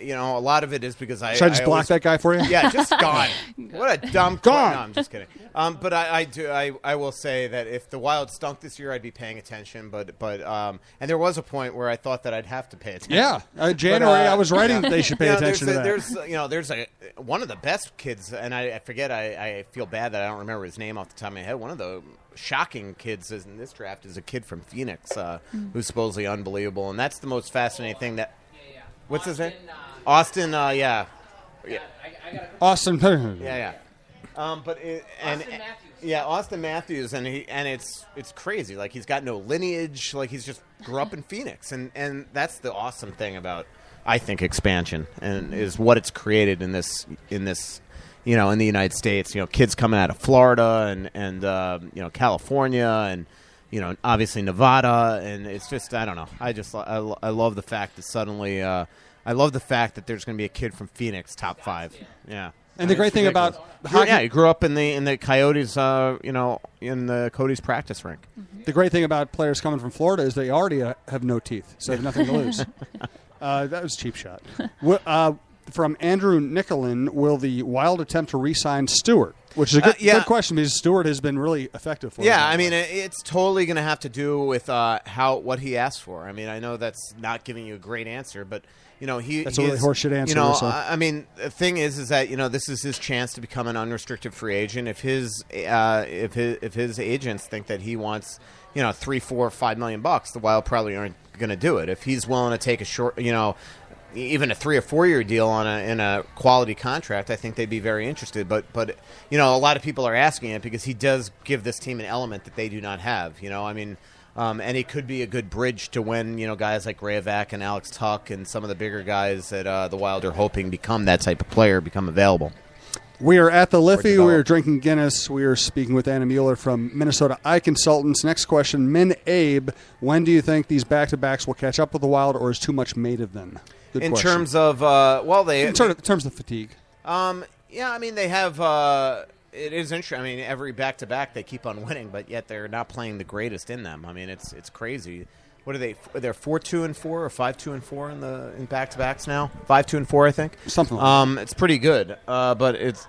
lot of it is because Should I just block that guy for you? Yeah, just gone. What a dumb gone. No, I'm just kidding. But I will say that if the Wild stunk this year, I'd be paying attention. But and there was a point where I thought that I'd have to pay attention. Yeah, January I was writing they should pay attention to that. There's one of the best kids, and I forget. I feel bad that I don't remember his name off the top of my head. One of the shocking kids in this draft is a kid from Phoenix who's supposedly unbelievable, and that's the most fascinating thing. What's his name? Austin. Yeah. Austin. Yeah. Austin Matthews, and it's crazy. Like he's got no lineage. Like he's just grew up in Phoenix, and that's the awesome thing about I think expansion and is what it's created in this. In the United States, kids coming out of Florida and California and, obviously Nevada. And it's just, I don't know. I love the fact that suddenly, I love the fact that there's going to be a kid from Phoenix, top 5. Yeah. And the great thing about hockey, he grew up in the Coyotes, in the Coyotes practice rink. Mm-hmm. The great thing about players coming from Florida is they already have no teeth, so they have nothing to lose. That was a cheap shot. from Andrew Nicolin, will the Wild attempt to re-sign Stewart? Which is a good question because Stewart has been really effective for them. Yeah, I mean, it's totally going to have to do with what he asked for. I mean, I know that's not giving you a great answer, but that's a really horseshit answer. I mean, the thing is that this is his chance to become an unrestricted free agent. If his agents think that he wants $3, $4, $5 million, the Wild probably aren't going to do it. If he's willing to take a short, even a 3 or 4 year deal in a quality contract, I think they'd be very interested. But a lot of people are asking it because he does give this team an element that they do not have. And he could be a good bridge to when guys like Rayovac and Alex Tuck and some of the bigger guys that the Wild are hoping become that type of player become available. We are at the Liffey. We are drinking Guinness. We are speaking with Anna Mueller from Minnesota Eye Consultants. Next question, Min Abe. When do you think these back-to-backs will catch up with the Wild, or is too much made of them? Good in question. Terms of, in terms of fatigue. Yeah, I mean, they have. It is interesting. I mean, every back-to-back they keep on winning, but yet they're not playing the greatest in them. I mean, it's crazy. What are they? They're 4-2-4 or 5-2-4 in back-to-backs now. 5-2-4, I think. Something like that. It's pretty good, but it's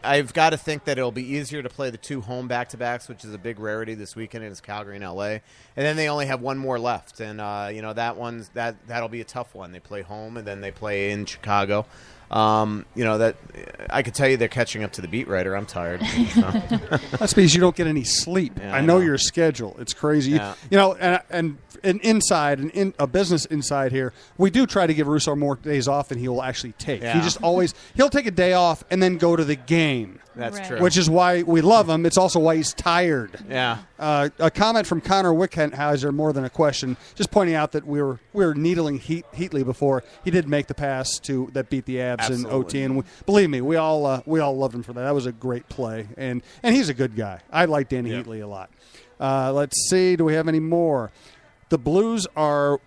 I've got to think that it'll be easier to play the 2 home back-to-backs, which is a big rarity this weekend. It's Calgary and LA, and then they only have one more left, and that'll be a tough one. They play home, and then they play in Chicago. That I could tell you they're catching up to the beat writer. I'm tired. So. That's because you don't get any sleep. Yeah, I know your schedule. It's crazy. Yeah. And inside and a business inside here, we do try to give Russo more days off than he will actually take. Yeah. He just he'll take a day off and then go to the game. That's Right. true. Which is why we love him. It's also why he's tired. Yeah. A comment from Connor Wickenhauser, more than a question, just pointing out that we were needling Heatley before he did make the pass that beat the Avs in OT, and believe me, we all loved him for that. That was a great play, and he's a good guy. I like Danny Heatley a lot. Let's see, do we have any more? The Blues are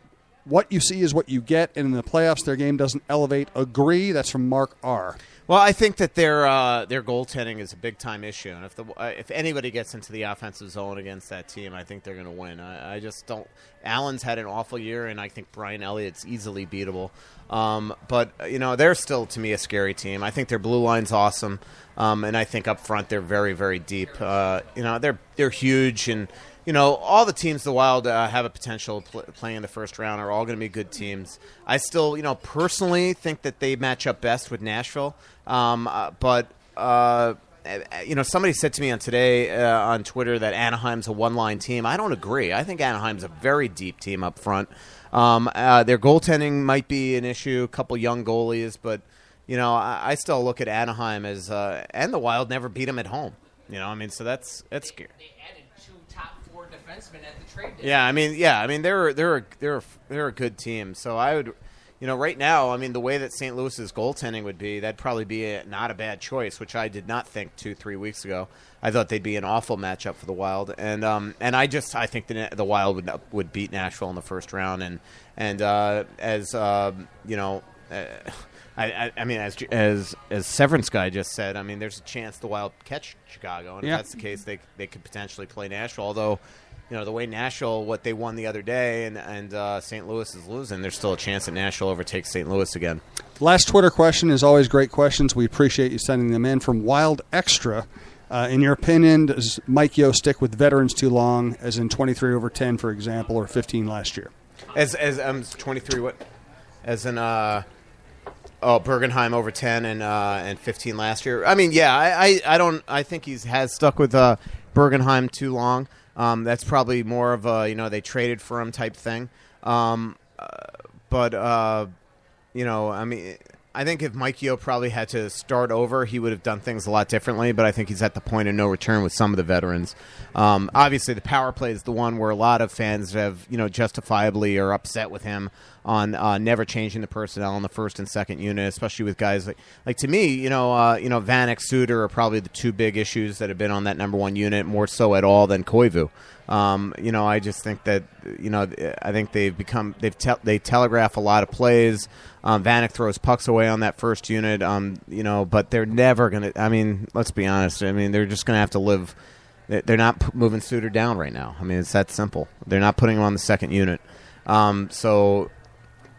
what you see is what you get, and in the playoffs, their game doesn't elevate. Agree. That's from Mark R. Well, I think that their goaltending is a big time issue, and if anybody gets into the offensive zone against that team, I think they're going to win. I just don't. Allen's had an awful year, and I think Brian Elliott's easily beatable. But they're still to me a scary team. I think their blue line's awesome, and I think up front they're very, very deep. They're huge, and all the teams the Wild have a potential playing in the first round are all going to be good teams. I still, personally think that they match up best with Nashville. But somebody said to me on Twitter that Anaheim's a one-line team. I don't agree. I think Anaheim's a very deep team up front. Their goaltending might be an issue, a couple young goalies, but I still look at Anaheim as and the Wild never beat them at home. So that's scary. They added 2 top 4 defensemen at the trade I mean deadline. they're a good team. So I would. Right now, I mean, the way that St. Louis's goaltending would be, that'd probably be not a bad choice, which I did not think 2-3 weeks ago. I thought they'd be an awful matchup for the Wild, and I think the Wild would beat Nashville in the first round, as Severance guy just said, I mean, there's a chance the Wild catch Chicago, and if that's the case, they could potentially play Nashville, although. The way Nashville, what they won the other day, and St. Louis is losing, there's still a chance that Nashville overtakes St. Louis again. Last Twitter question is always great questions. We appreciate you sending them in. From Wild Extra, in your opinion, does Mike Yeo stick with veterans too long, as in 23 over 10, for example, or 15 last year? As 23 what? As in Bergenheim over 10 and 15 last year. I mean, yeah, I think he has stuck with Bergenheim too long. That's probably more of a, they traded for him type thing. I mean, I think if Mike Yeo probably had to start over, he would have done things a lot differently, but I think he's at the point of no return with some of the veterans. Obviously, the power play is the one where a lot of fans have, justifiably are upset with him on never changing the personnel in the first and second unit, especially with guys like to me, Vanek, Suter are probably the 2 big issues that have been on that number 1 unit, more so at all than Koivu. I just think that I think they telegraph a lot of plays. Vanek throws pucks away on that first unit, but they're never going to. I mean, let's be honest. I mean, they're just going to have to live. They're not moving Suter down right now. I mean, it's that simple. They're not putting him on the second unit. So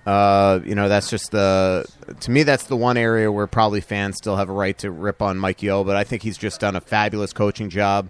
That's just to me, that's the one area where probably fans still have a right to rip on Mike Yeo, but I think he's just done a fabulous coaching job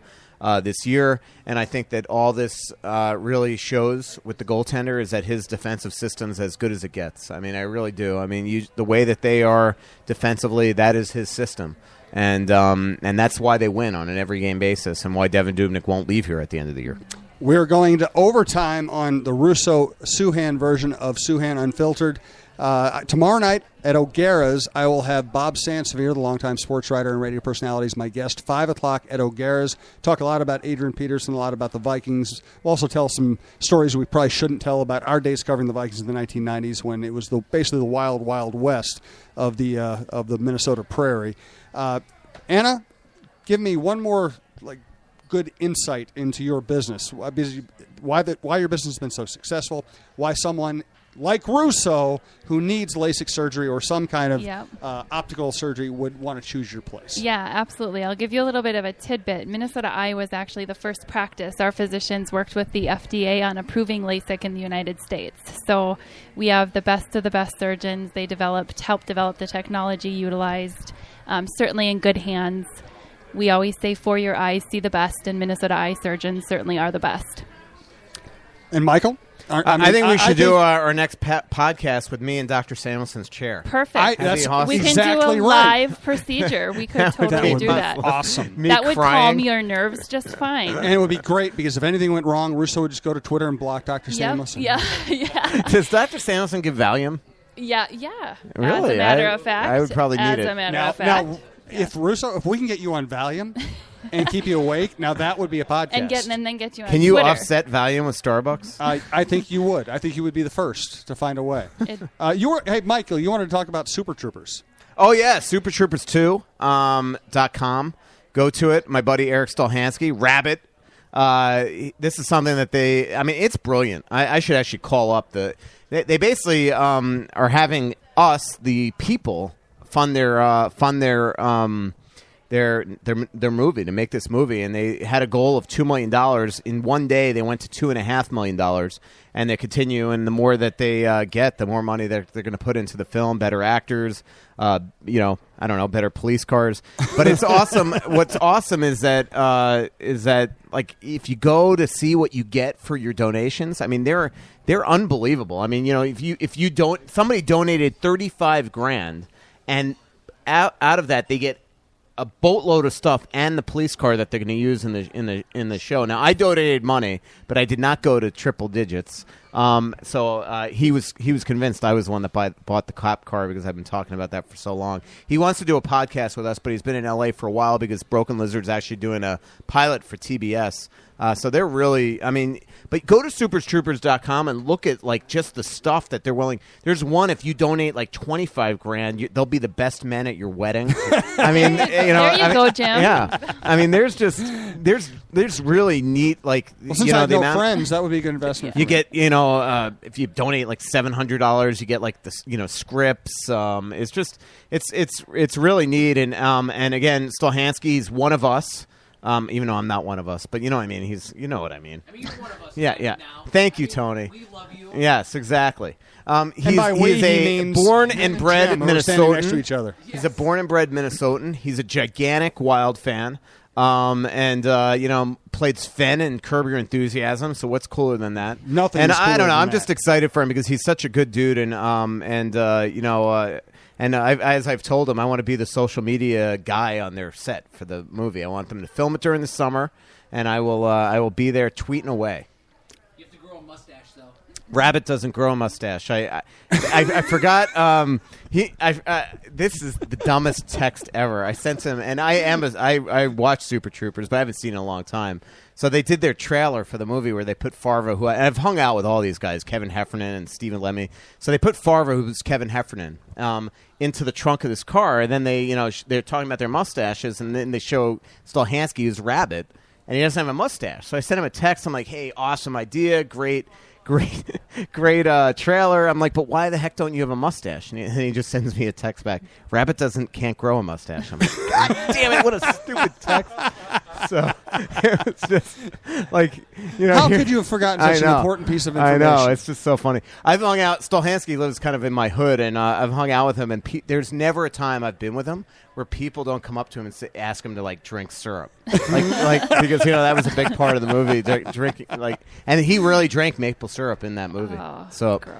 this year, and I think that all this really shows with the goaltender is that his defensive system's as good as it gets. I mean, I really do. I mean, the way that they are defensively, that is his system. And that's why they win on an every game basis, and why Devin Dubnyk won't leave here at the end of the year. We're going to overtime on the Russo Souhan version of Souhan Unfiltered. Tomorrow night at O'Gara's, I will have Bob Sansevier, the longtime sports writer and radio personality, as my guest. 5 o'clock at O'Gara's. Talk a lot about Adrian Peterson, a lot about the Vikings. We'll also tell some stories we probably shouldn't tell about our days covering the Vikings in the 1990s, when it was basically the wild, wild west of the Minnesota prairie. Anna, give me one more good insight into your business. Why your business has been so successful, why someone like Russo, who needs LASIK surgery or some kind of optical surgery, would want to choose your place. Yeah, absolutely. I'll give you a little bit of a tidbit. Minnesota Eye was actually the first practice. Our physicians worked with the FDA on approving LASIK in the United States. So we have the best of the best surgeons. They helped develop the technology utilized, certainly in good hands. We always say, for your eyes, see the best, and Minnesota eye surgeons certainly are the best. And Michael? I think we should do our next podcast with me in Dr. Samuelson's chair. Perfect. That's awesome. We can exactly do a right. live procedure. We could totally do that. Awesome. That would crying. calm your nerves just fine. And it would be great, because if anything went wrong, Russo would just go to Twitter and block Dr. Samuelson. Yeah. Does Dr. Samuelson give Valium? Yeah. Really? As a matter of fact. I would probably need it. As a matter of fact. Now, if we can get you on Valium and keep you awake, now that would be a podcast. And then get you on Can you Twitter. offset Valium with Starbucks? I think you would. I think you would be the first to find a way. Hey, Michael, you wanted to talk about Super Troopers. Oh, yeah, supertroopers2.com. Go to it. My buddy Eric Stolhansky, Rabbit. This is something that it's brilliant. I should actually call up they basically are having us, the people, fund their movie, to make this movie, and they had a goal of $2 million. In one day, they went to $2.5 million, and they continue. And the more that they get, the more money they're going to put into the film. Better actors, I don't know, better police cars. But it's awesome. What's awesome is that like, if you go to see what you get for your donations, I mean, they're unbelievable. I mean, if you don't, somebody donated $35,000, and out of that they get a boatload of stuff and the police car that they're going to use in the show. Now, I donated money, but I did not go to triple digits. So he was convinced I was the one that bought the cop car, because I've been talking about that for so long. He wants to do a podcast with us, but he's been in LA for a while, because Broken Lizard's actually doing a pilot for TBS. So they're really, but go to supertroopers.com and look at just the stuff that they're willing. There's one, if you donate $25,000, they'll be the best men at your wedding. There you go, Jim. Yeah. There's really neat, Since I have no friends, that would be a good investment. You get, if you donate $700, you get the scripts. It's really neat. And again, Stolhansky's one of us. Even though I'm not one of us, but you know what I mean. You know what I mean. You're one of us. Yeah, right yeah. now. Thank you, Tony. We love you. Yes, exactly. He's he a means born and bred Jim, who are standing Minnesotan. next to each other. He's a born and bred Minnesotan. He's a gigantic Wild fan. Played Sven in Curb Your Enthusiasm. So what's cooler than that? Nothing. And is I cooler don't know. than I'm that. just excited for him, because he's such a good dude, and as I've told him, I want to be the social media guy on their set for the movie. I want them to film it during the summer, and I will be there tweeting away. You have to grow a mustache, though. Rabbit doesn't grow a mustache. I forgot. This is the dumbest text ever. I sent him, and I watched Super Troopers, but I haven't seen it in a long time. So they did their trailer for the movie where they put Farva, and I've hung out with all these guys, Kevin Heffernan and Stephen Lemmy. So they put Farva, who's Kevin Heffernan, into the trunk of this car, and then they're talking about their mustaches, and then they show Stolhansky, who's Rabbit, and he doesn't have a mustache. So I sent him a text. I'm like, hey, awesome idea, great. great trailer. I'm like, but why the heck don't you have a mustache? And he just sends me a text back. Rabbit can't grow a mustache. I'm like, God damn it, what a stupid text. So it was just like, how could you have forgotten such an important piece of information? I know, it's just so funny. I've hung out. Stolhansky lives kind of in my hood, and I've hung out with him. And there's never a time I've been with him where people don't come up to him and ask him to drink syrup, because that was a big part of the movie, drinking and he really drank maple syrup in that movie. Oh, so gross.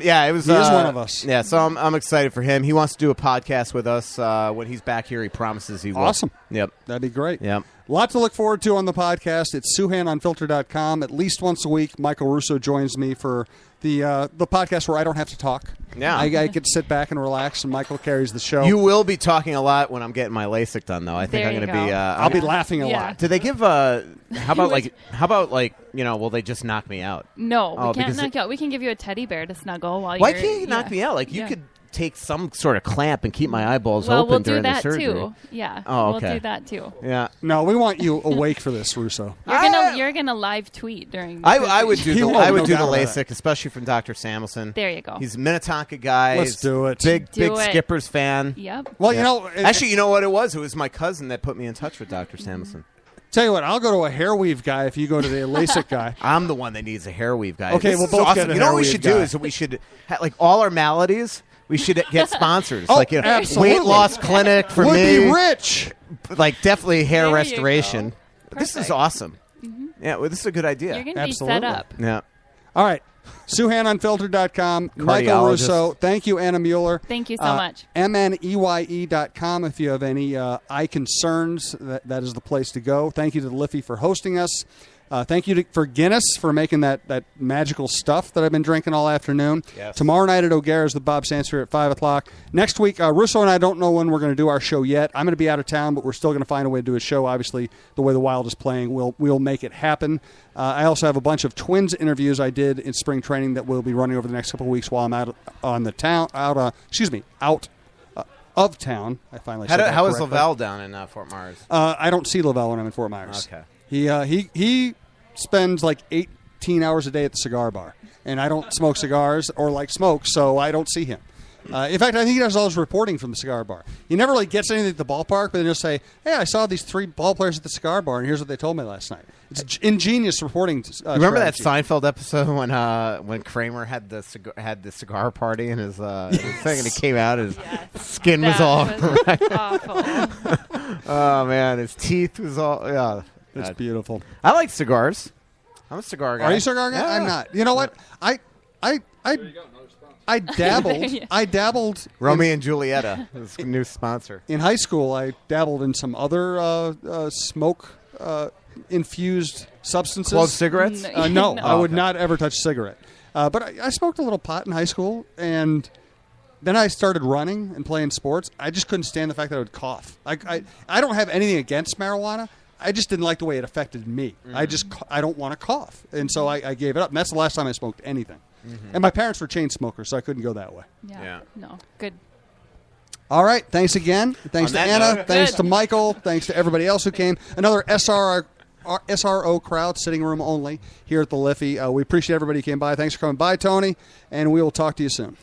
It was. He is one of us. Yeah, so I'm excited for him. He wants to do a podcast with us when he's back here. He promises he will. Awesome. Yep, that'd be great. Yep. Lot to look forward to on the podcast. It's SouhanUnfiltered.com. At least once a week, Michael Russo joins me for the podcast where I don't have to talk. Yeah. I get to sit back and relax, and Michael carries the show. You will be talking a lot when I'm getting my LASIK done, though. I think There I'm you going to be. go. I'll be laughing a Yeah. lot. Do they give how about will they just knock me out? No, Oh, we can't because knock you out. We can give you a teddy bear to snuggle while Why you're... can't you knock me out? You Yeah. could take some sort of clamp and keep my eyeballs Well, open we'll do during the that surgery. too. Yeah. Oh, okay. We'll do that too. Yeah. No, we want you awake for this, Russo. You're gonna live tweet during. The I would do He the won't, I would no do the doubt about LASIK, especially from Dr. Samuelson. There you go. He's a Minnetonka guy. Let's He's do it. Big Do it. Skippers fan. Yep. Well, Yeah. Actually, you know what it was? It was my cousin that put me in touch with Dr. Samuelson. tell you what, I'll go to a hair weave guy if you go to the LASIK guy. I'm the one that needs a hair weave guy. Okay, This we'll is both awesome. get a You know hair what we weave should guy. do is that we should all our maladies. We should get sponsors, Oh, weight absolutely. loss clinic for Would me. be rich. Definitely hair There you restoration. go. This is Perfect. awesome. Yeah, well, this is a good idea. You're gonna Absolutely. be set up. Yeah. All right. SouhanUnfiltered.com. Michael Cardiologist. Russo. Thank you, Anna Mueller. Thank you so much. MNEYE.com. If you have any eye concerns, that is the place to go. Thank you to Liffey for hosting us. Thank you for Guinness for making that magical stuff that I've been drinking all afternoon. Yes. Tomorrow Tomorrow night at O'Gara's with Bob Sanser at 5 o'clock. Next week, Russo and I don't know when we're going to do our show yet. I'm going to be out of town, but we're still going to find a way to do a show. Obviously, the way the Wild is playing, we'll make it happen. I also have a bunch of Twins interviews I did in spring training that we'll be running over the next couple of weeks while I'm out of town. I finally said that How is correctly. Lavelle down in Fort Myers? I don't see Lavelle when I'm in Fort Myers. Okay. He spends like 18 hours a day at the cigar bar, and I don't smoke cigars or like smoke, so I don't see him. In fact, I think he does all his reporting from the cigar bar. He never really gets anything at the ballpark, but he'll say, "Hey, I saw these 3 ball players at the cigar bar, and here's what they told me last night." It's ingenious reporting. Remember that strategy. Seinfeld episode when Kramer had the cigar party in his thing, and he came out, his skin was all. Awful. Oh man, his teeth was all. Yeah, It's beautiful. I like cigars. I'm a cigar guy. Are you a cigar guy? Yeah. I'm not. You know what? I dabbled. I dabbled. Romeo and Julieta is a new sponsor. In high school, I dabbled in some other smoke infused substances. Called cigarettes? No. No, No. I would Okay. not ever touch a cigarette. But I smoked a little pot in high school, and then I started running and playing sports. I just couldn't stand the fact that I would cough. I don't have anything against marijuana. I just didn't like the way it affected me. I don't want to cough, and so I gave it up. And that's the last time I smoked anything. And my parents were chain smokers, so I couldn't go that way. Yeah. No. Good. All right. Thanks again. Thanks On to that Anna. note- Thanks Good. to Michael. Thanks to everybody else who came. Another SRO crowd, sitting room only, here at the Liffey. We appreciate everybody who came by. Thanks for coming by, Tony, and we will talk to you soon.